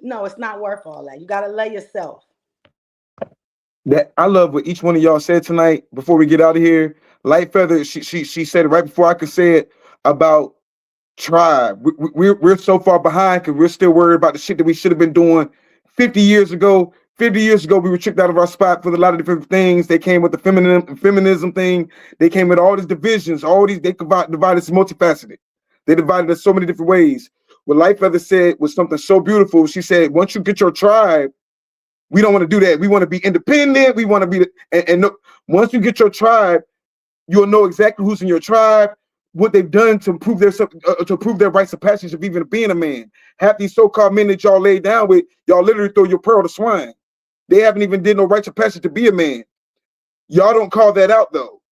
No, it's not worth all that. You gotta love yourself. That I love what each one of y'all said tonight. Before we get out of here, Light Feather, she said it right before I could say it about tribe. We're so far behind because we're still worried about the shit that we should have been doing 50 years ago. 50 years ago, we were tricked out of our spot for a lot of different things. They came with the feminism thing. They came with all these divisions. They divided us multifaceted. They divided us so many different ways. What Light Feather said was something so beautiful. She said, once you get your tribe, we don't want to do that. We want to be independent. We want to be, once you get your tribe, you'll know exactly who's in your tribe, what they've done to prove their rights of passage of even being a man. Half these so-called men that y'all laid down with, y'all literally throw your pearl to swine. They haven't even did no rights of passage to be a man. Y'all don't call that out though.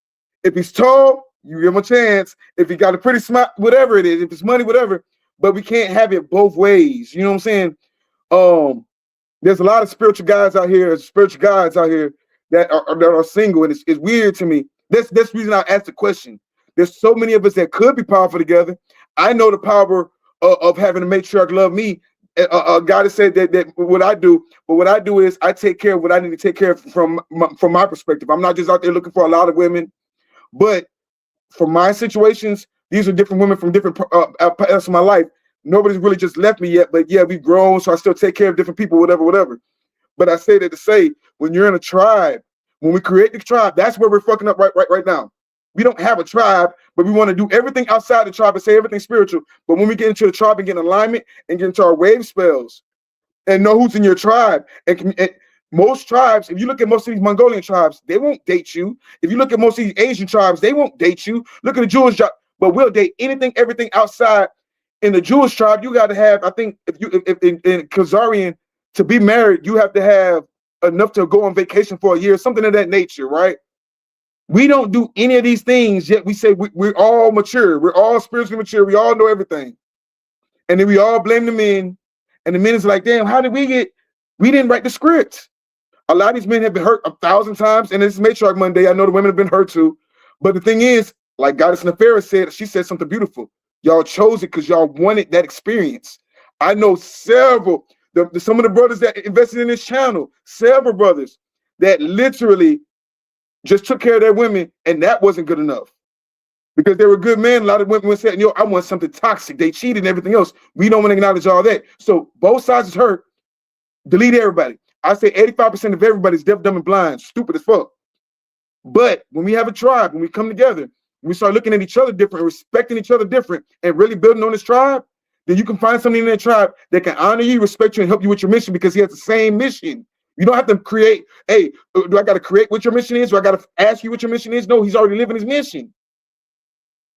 If he's tall, you give him a chance. If he got a pretty smart, whatever it is, if it's money, whatever. But we can't have it both ways. You know what I'm saying? There's a lot of spiritual guys out here that are single, and it's weird to me. That's the reason I asked the question. There's so many of us that could be powerful together. I know the power of having a matriarch love me. A guy that said that what I do, but what I do is I take care of what I need to take care of from my perspective. I'm not just out there looking for a lot of women, but for my situations, these are different women from different parts of my life. Nobody's really just left me yet, but yeah, we've grown, so I still take care of different people, whatever. But I say that to say, when you're in a tribe, when we create the tribe, that's where we're fucking up right now. We don't have a tribe, but we want to do everything outside the tribe and say everything spiritual. But when we get into the tribe and get in alignment and get into our wave spells and know who's in your tribe, and most tribes, if you look at most of these Mongolian tribes, they won't date you. If you look at most of these Asian tribes, they won't date you. Look at the Jewish tribe, but we'll date anything, everything outside. in the Jewish tribe, you got to have, I think, if in Khazarian, to be married, you have to have enough to go on vacation for a year, something of that nature, right? We don't do any of these things, yet we say we're all mature. We're all spiritually mature. We all know everything. And then we all blame the men. And the men is like, damn, how did we didn't write the script. A lot of these men have been hurt 1,000 times. And it's Matriarch Monday. I know the women have been hurt too. But the thing is, like Goddess Nefera said, she said something beautiful. Y'all chose it because y'all wanted that experience. I know several, some of the brothers that invested in this channel, several brothers that literally just took care of their women, and that wasn't good enough. Because they were good men, a lot of women said, yo, I want something toxic. They cheated and everything else. We don't want to acknowledge all that. So both sides is hurt. Delete everybody. I say 85% of everybody is deaf, dumb, and blind, stupid as fuck. But when we have a tribe, when we come together, we start looking at each other different, respecting each other different, and really building on this tribe, then you can find somebody in that tribe that can honor you, respect you, and help you with your mission because he has the same mission. You don't have to create, hey, do I got to create what your mission is? Or I got to ask you what your mission is? No, he's already living his mission.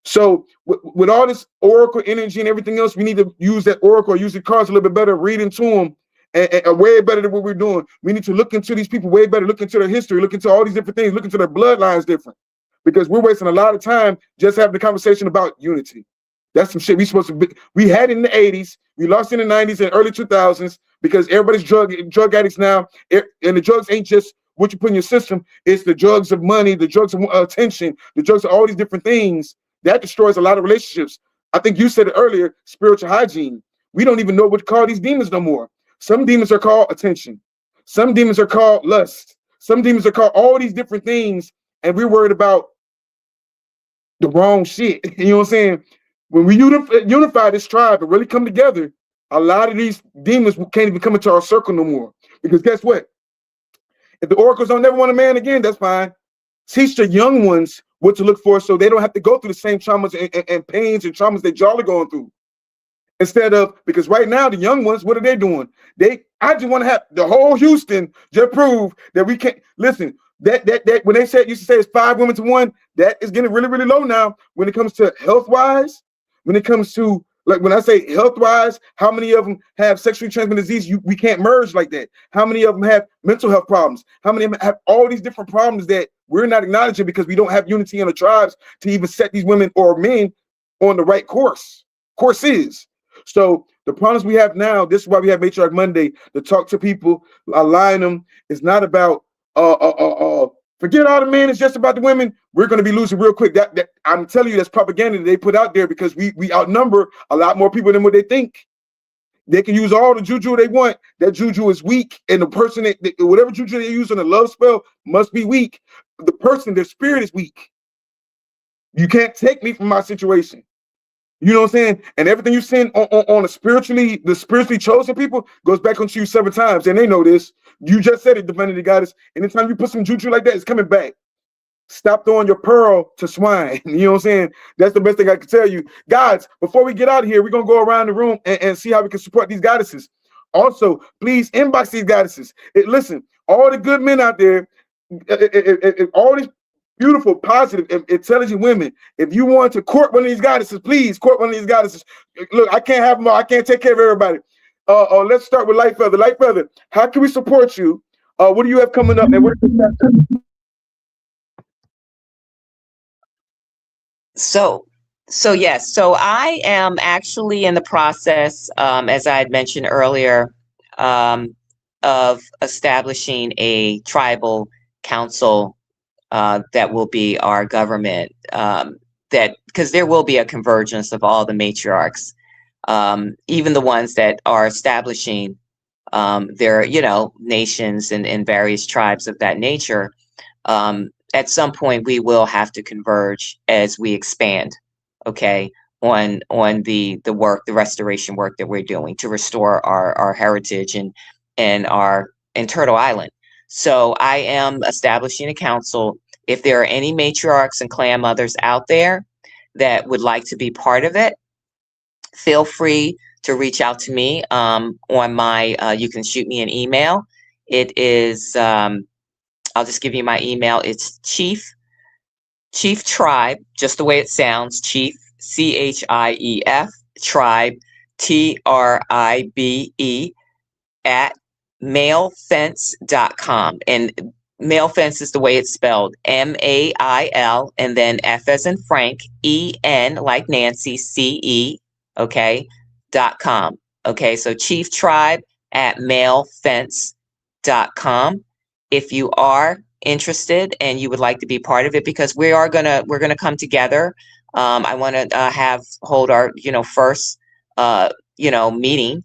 So with all this oracle energy and everything else, we need to use that oracle, use the cards a little bit better, read into them, and way better than what we're doing. We need to look into these people way better, look into their history, look into all these different things, look into their bloodlines different. Because we're wasting a lot of time just having a conversation about unity. That's some shit we supposed to be. We had it in the 80s, we lost it in the 90s and early 2000s because everybody's drug addicts now. And the drugs ain't just what you put in your system, it's the drugs of money, the drugs of attention, the drugs of all these different things. That destroys a lot of relationships. I think you said it earlier, spiritual hygiene. We don't even know what to call these demons no more. Some demons are called attention. Some demons are called lust. Some demons are called all these different things. And we're worried about the wrong shit. You know what I'm saying? When we unify this tribe and really come together, a lot of these demons can't even come into our circle no more. Because guess what? If the oracles don't never want a man again, that's fine. Teach the young ones what to look for so they don't have to go through the same traumas and pains and traumas that y'all are going through. Instead of, because right now the young ones, what are they doing? I just want to have the whole Houston just prove that we can't listen. That when they said used to say it's 5 women to 1, that is getting really, really low now when it comes to health wise. When it comes to, like, when I say health wise, how many of them have sexually transmitted disease? We can't merge like that. How many of them have mental health problems? How many of them have all these different problems that we're not acknowledging because we don't have unity in the tribes to even set these women or men on the right courses. So the problems we have now, this is why we have Matriarch Monday, to talk to people, align them. It's not about forget all the men, it's just about the women. We're going to be losing real quick. That I'm telling you, that's propaganda that they put out there because we outnumber a lot more people than what they think. They can use all the juju they want. That juju is weak, and the person whatever juju they use on a love spell must be weak. The person, their spirit is weak. You can't take me from my situation. You know what I'm saying? And everything you send on the spiritually chosen people goes back onto you several times, and they know this. You just said it, Divinity Goddess. Anytime you put some juju like that, it's coming back. Stop throwing your pearl to swine. You know what I'm saying? That's the best thing I can tell you. Guys, before we get out of here, we're going to go around the room and see how we can support these goddesses. Also, please inbox these goddesses. Listen, all the good men out there, all these beautiful, positive, intelligent women, if you want to court one of these goddesses, please court one of these goddesses. Look, I can't have them all. I can't take care of everybody. Let's start with Light Feather. Light Feather, how can we support you? What do you have coming up? And what So yes. So I am actually in the process, as I had mentioned earlier, of establishing a tribal council that will be our government. Because there will be a convergence of all the matriarchs, even the ones that are establishing their, nations and various tribes of that nature. At some point we will have to converge as we expand, okay, on the work, the restoration work that we're doing to restore our heritage and Turtle Island. So I am establishing a council. If there are any matriarchs and clan mothers out there that would like to be part of it, feel free to reach out to me on my, you can shoot me an email. It is, I'll just give you my email. It's Chief Tribe, just the way it sounds, Chief, CHIEF, Tribe, TRIBE, at mailfence.com. And Mail Fence is the way it's spelled, MAIL, and then F as in Frank, EN like Nancy, CE, okay, .com. Okay, so Chief Tribe at mailfence.com. If you are interested and you would like to be part of it, because we're gonna come together. I want to hold our first meeting,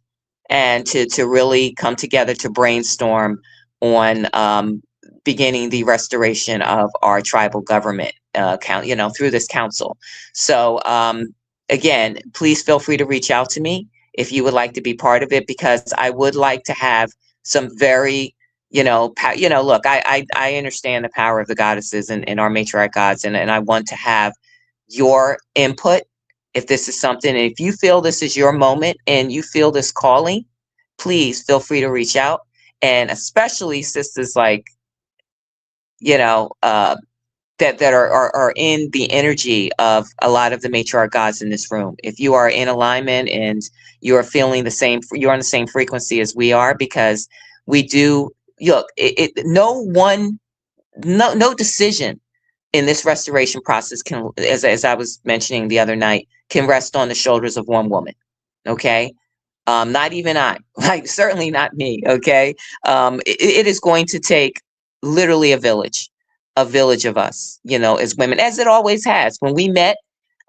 and to really come together to brainstorm on beginning the restoration of our tribal government through this council. So again, please feel free to reach out to me if you would like to be part of it, because I would like to have some very look, I understand the power of the goddesses and our matriarch gods, and I want to have your input. If this is something, and if you feel this is your moment and you feel this calling, please feel free to reach out. And especially sisters like, that are in the energy of a lot of the matriarch gods in this room. If you are in alignment and you are feeling the same, you're on the same frequency as we are, because we do look, no decision in this restoration process can, as I was mentioning the other night, can rest on the shoulders of one woman. Okay. Not even I, like certainly not me. Okay. It is going to take literally a village of us, as women, as it always has. When we met,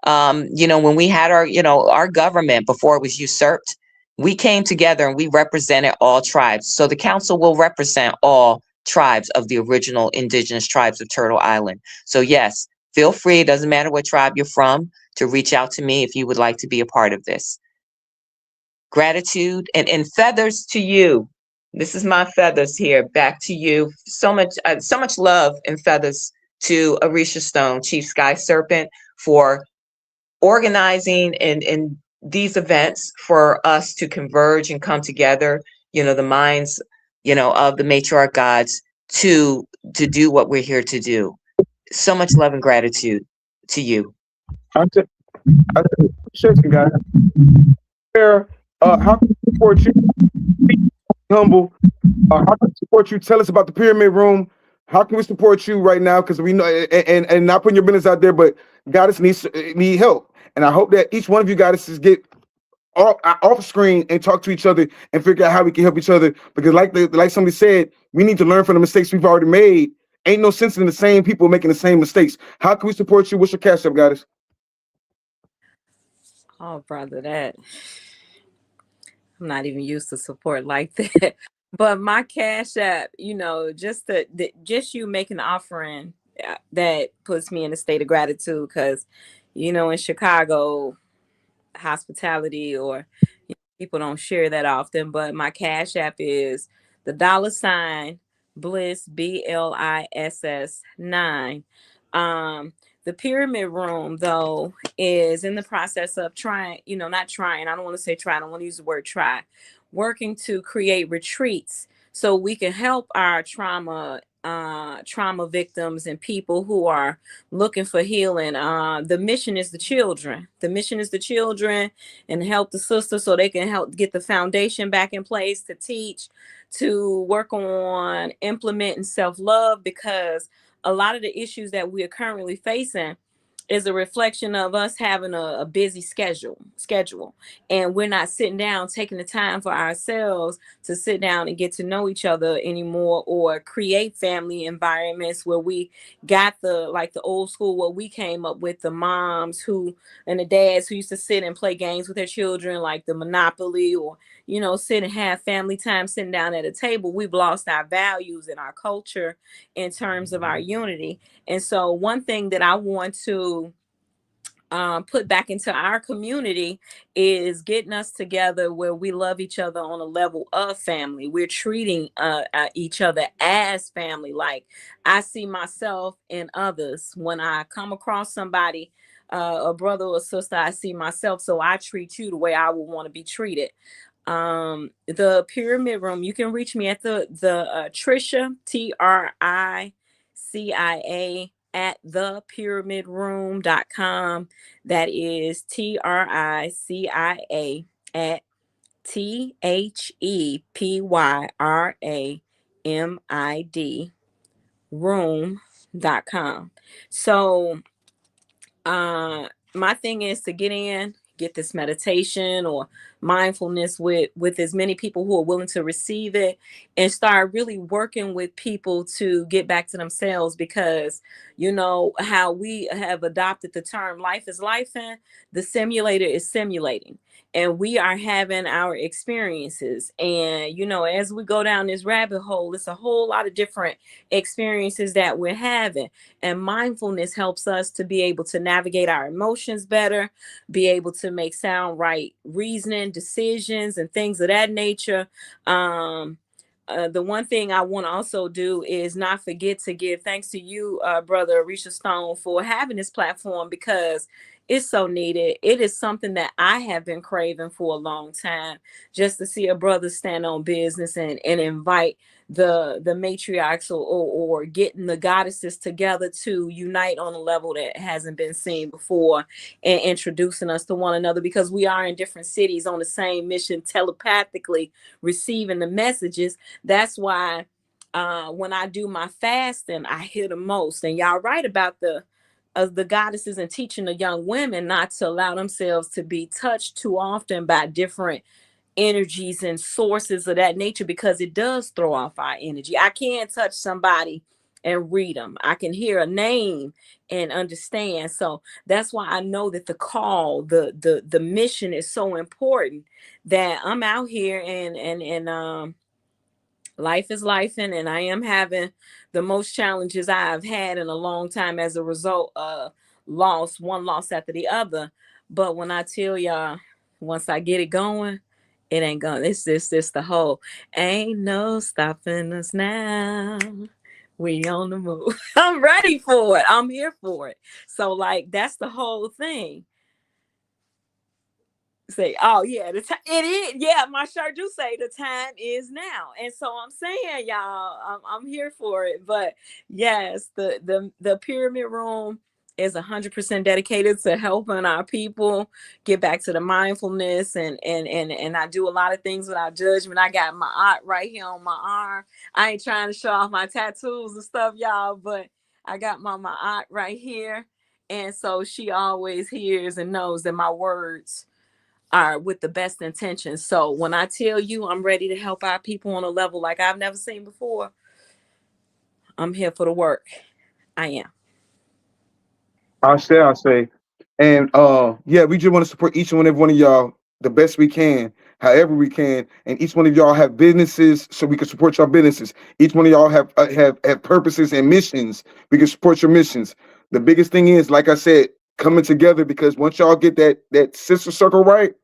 when we had our government before it was usurped, we came together and we represented all tribes. So the council will represent all tribes of the original indigenous tribes of Turtle Island. So yes, feel free, it doesn't matter what tribe you're from, to reach out to me if you would like to be a part of this. Gratitude and feathers to you. This is my feathers here. Back to you. So much love and feathers to Arisha Stone, Chief Sky Serpent, for organizing and these events for us to converge and come together. The minds, of the matriarch gods to do what we're here to do. So much love and gratitude to you. I said, shit, you guys. How can we support you? Be humble. How can we support you? Tell us about the Pyramid Room. How can we support you right now? Because we know, and not putting your business out there, but goddess need help. And I hope that each one of you goddesses get off screen and talk to each other and figure out how we can help each other. Because like somebody said, we need to learn from the mistakes we've already made. Ain't no sense in the same people making the same mistakes. How can we support you? What's your cash up, goddess? Oh, brother, that I'm not even used to support like that. But my cash app, just you making an offering, that puts me in a state of gratitude, because, in Chicago, hospitality or people don't share that often. But my cash app is the $ Bliss, BLISS 9. The Pyramid Room, though, is in the process of trying, not trying, I don't want to say try, I don't want to use the word try, working to create retreats so we can help our trauma victims and people who are looking for healing. The mission is the children. The mission is the children, and help the sisters so they can help get the foundation back in place to teach, to work on implementing self-love, because a lot of the issues that we are currently facing is a reflection of us having a busy schedule, and we're not sitting down, taking the time for ourselves to sit down and get to know each other anymore, or create family environments where we got the old school, what we came up with, the moms who and the dads who used to sit and play games with their children, like the Monopoly, or sit and have family time sitting down at a table. We've lost our values and our culture in terms of our unity. And so one thing that I want to put back into our community is getting us together where we love each other on a level of family. We're treating each other as family. Like, I see myself in others. When I come across somebody, a brother or sister, I see myself. So I treat you the way I would want to be treated. The Pyramid Room, you can reach me at the Tricia, TRICIA at thepyramidroom.com. That is TRICIA at THEPYRAMID room.com. So my thing is to get this meditation or mindfulness with as many people who are willing to receive it, and start really working with people to get back to themselves, because you know how we have adopted the term life is life, and the simulator is simulating, and we are having our experiences. And you know, as we go down this rabbit hole, it's a whole lot of different experiences that we're having, and mindfulness helps us to be able to navigate our emotions better, be able to make sound right reasoning decisions and things of that nature. The one thing I want to also do is not forget to give thanks to you, brother Risha Stone, for having this platform, because it's so needed. It is something that I have been craving for a long time, just to see a brother stand on business and invite the matriarchs, or getting the goddesses together to unite on a level that hasn't been seen before, and introducing us to one another, because we are in different cities on the same mission, telepathically receiving the messages. That's why when I do my fasting, I hear the most. And y'all right about the goddesses, and teaching the young women not to allow themselves to be touched too often by different energies and sources of that nature, because it does throw off our energy. I can't touch somebody and read them. I can hear a name and understand. So that's why I know that the call, the mission is so important, that I'm out here, and life is life, and I am having the most challenges I've had in a long time as a result of one loss after the other. But when I tell y'all, once I get it going, it ain't going. It's the whole ain't no stopping us now. We on the move. I'm ready for it. I'm here for it. So like that's the whole thing. Say, oh yeah, the time it is. Yeah, my shirt do say the time is now, and so I'm saying, y'all, I'm here for it. But yes, the pyramid room is 100% dedicated to helping our people get back to the mindfulness, and I do a lot of things without judgment. I got my art right here on my arm. I ain't trying to show off my tattoos and stuff, y'all, but I got my art right here, and so she always hears and knows that my words are with the best intentions. So when I tell you I'm ready to help our people on a level like I've never seen before, I'm here for the work. I am. I say. And yeah, we just want to support each and every one of y'all the best we can, however we can. And each one of y'all have businesses, so we can support your businesses. Each one of y'all have purposes and missions. We can support your missions. The biggest thing is, like I said, coming together, because once y'all get that sister circle right,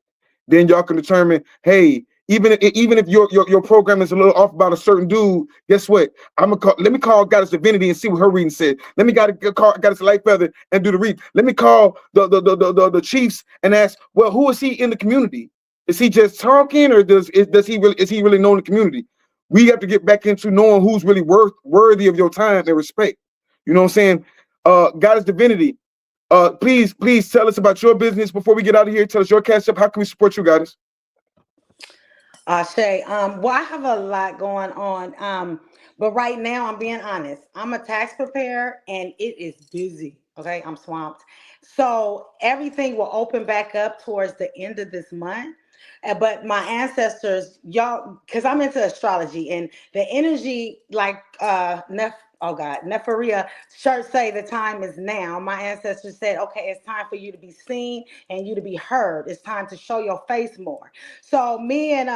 then y'all can determine, hey, even if your program is a little off about a certain dude, guess what? Let me call Goddess Divinity and see what her reading said. Let me call Goddess Light Feather and do the read. Let me call the chiefs and ask, well, who is he in the community? Is he just talking, or does he really know the community? We have to get back into knowing who's really worthy of your time and respect. You know what I'm saying? Goddess Divinity, please tell us about your business before we get out of here. Tell us your cash up. How can we support you, guys? Shay, well, I have a lot going on. But right now, I'm being honest. I'm a tax preparer and it is busy. Okay, I'm swamped. So everything will open back up towards the end of this month. But my ancestors, y'all, because I'm into astrology and the energy, like oh God, Neferia church say the time is now. My ancestors said, okay, it's time for you to be seen and you to be heard. It's time to show your face more. So me and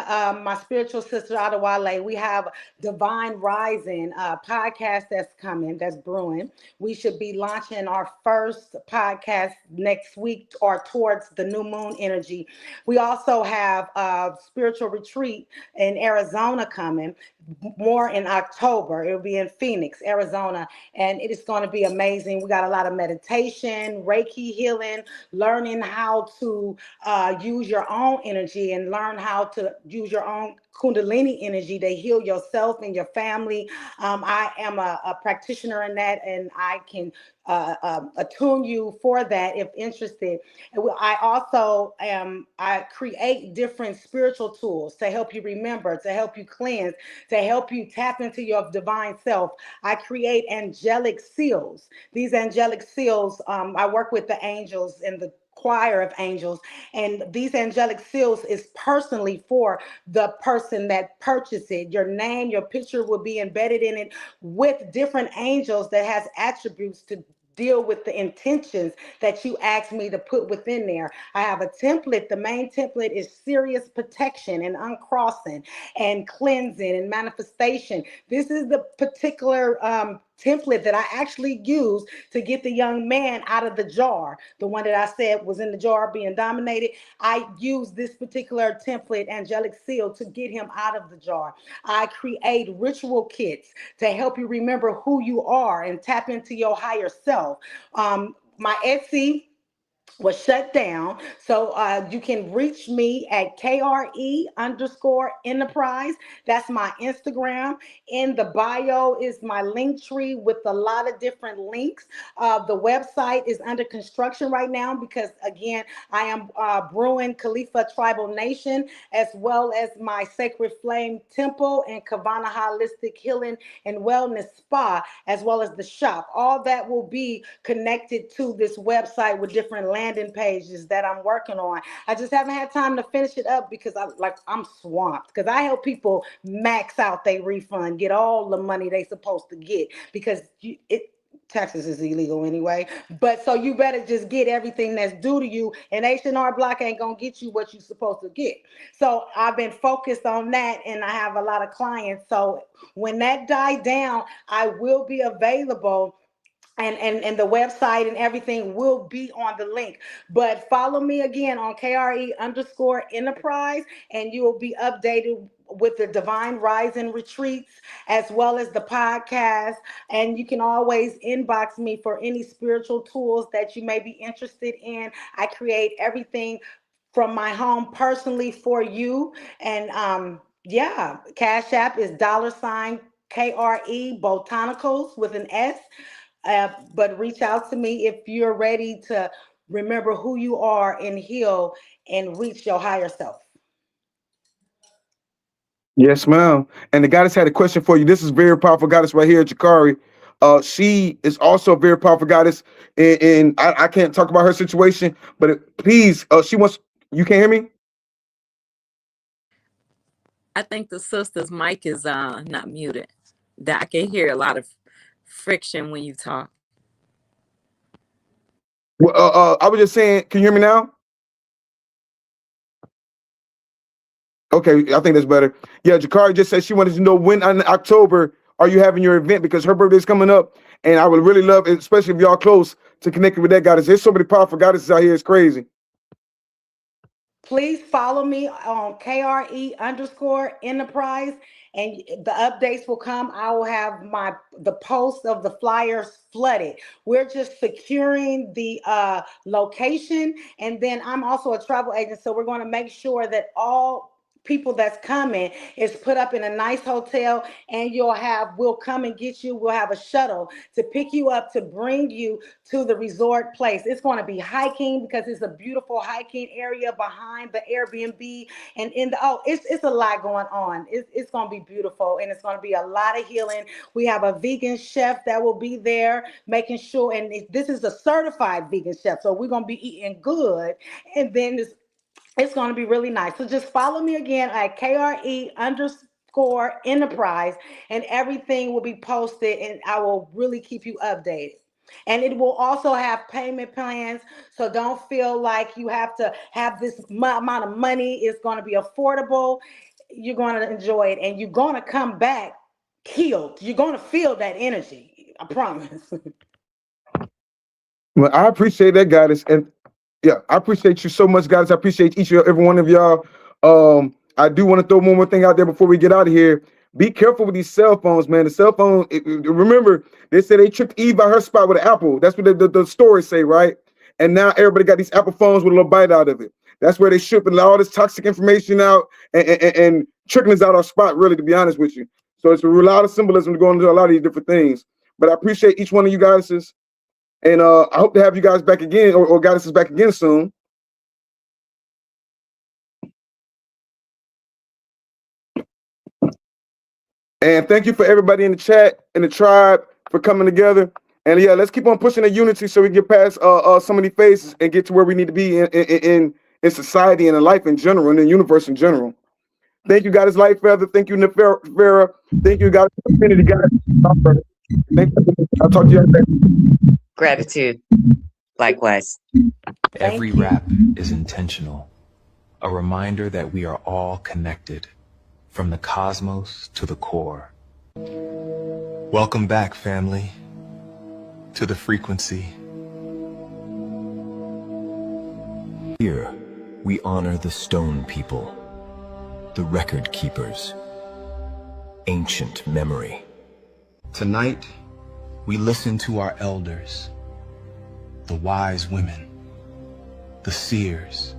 my spiritual sister Adewale, we have Divine Rising podcast that's coming, that's brewing. We should be launching our first podcast next week or towards the new moon energy. We also have a spiritual retreat in Arizona coming, more in October. It'll be in Phoenix, Arizona, and it is going to be amazing. We got a lot of meditation, Reiki healing, learning how to use your own energy and learn how to use your own Kundalini energy to heal yourself and your family. I am a practitioner in that, and I can attune you for that if interested. I also I create different spiritual tools to help you remember, to help you cleanse, to help you tap into your divine self. I create angelic seals. These angelic seals, I work with the angels and the choir of angels, and these angelic seals is personally for the person that purchased it. Your name, your picture will be embedded in it with different angels that has attributes to deal with the intentions that you asked me to put within there. I have a template. The main template is serious protection and uncrossing and cleansing and manifestation. This is the particular template that I actually use to get the young man out of the jar. The one that I said was in the jar being dominated. I use this particular template, angelic seal, to get him out of the jar. I create ritual kits to help you remember who you are and tap into your higher self. My Etsy was shut down. So you can reach me at KRE_enterprise. That's my Instagram. In the bio is my link tree with a lot of different links. The website is under construction right now because, again, I am brewing Khalifa Tribal Nation as well as my Sacred Flame Temple and Kavana Holistic Healing and Wellness Spa, as well as the shop. All that will be connected to this website with different landing pages that I'm working on. I just haven't had time to finish it up because I'm swamped, because I help people max out their refund, get all the money they supposed to get, because Texas is illegal anyway. But so you better just get everything that's due to you, and H&R Block ain't gonna get you what you're supposed to get. So I've been focused on that, and I have a lot of clients. So when that dies down, I will be available, and the website and everything will be on the link. But follow me again on KRE_enterprise, and you will be updated with the Divine Rising retreats as well as the podcast. And you can always inbox me for any spiritual tools that you may be interested in. I create everything from my home personally for you. And yeah, Cash App is $KRE Botanicals with an S. But reach out to me if you're ready to remember who you are and heal and reach your higher self. Yes, ma'am. And the goddess had a question for you. This is very powerful goddess right here, Jakari. She is also a very powerful goddess, and I can't talk about her situation, but please, she wants. You can't hear me? I think the sister's mic is not muted. That I can hear a lot of friction when you talk. Well, I was just saying. Can you hear me now? Okay, I think that's better. Yeah, Jakari just said she wanted to know when in October are you having your event, because her birthday's coming up, and I would really love, especially if y'all close, to connect with that goddess. There's so many powerful goddesses out here. It's crazy. Please follow me on KRE_enterprise, and the updates will come. I will have the post of the flyers flooded. We're just securing the location, and then I'm also a travel agent, so we're going to make sure that all people that's coming is put up in a nice hotel, and we'll come and get you. We'll have a shuttle to pick you up, to bring you to the resort place. It's going to be hiking because it's a beautiful hiking area behind the Airbnb, and it's a lot going on. It's going to be beautiful, and it's going to be a lot of healing. We have a vegan chef that will be there making sure, and this is a certified vegan chef, so we're going to be eating good, and then it's going to be really nice. So just follow me again at KRE_enterprise, and everything will be posted, and I will really keep you updated. And it will also have payment plans. So don't feel like you have to have this amount of money. It's going to be affordable. You're going to enjoy it, and you're going to come back healed. You're going to feel that energy. I promise. Well, I appreciate that, goddess, and yeah, I appreciate you so much, guys. I appreciate each and every one of y'all. I do want to throw one more thing out there before we get out of here. Be careful with these cell phones, man. The cell phone, remember, they said they tricked Eve by her spot with an apple. That's what the stories say, right? And now everybody got these Apple phones with a little bite out of it. That's where they shipping all this toxic information out and tricking us out our spot, really, to be honest with you. So it's a lot of symbolism going into a lot of these different things. But I appreciate each one of you guys. And I hope to have you guys back again, or goddesses back again soon. And thank you for everybody in the chat, in the tribe, for coming together. And yeah, let's keep on pushing the unity so we get past some of these phases and get to where we need to be in society and in life in general, and in the universe in general. Thank you, Goddess Light Feather. Thank you, Nefera. Thank you, Goddess Infinity, guys. Thank you. I'll talk to you later. Gratitude. Likewise. Every rap is intentional, a reminder that we are all connected, from the cosmos to the core. Welcome back, family, to the frequency. Here, we honor the stone people, the record keepers, ancient memory. Tonight, we listen to our elders, the wise women, the seers,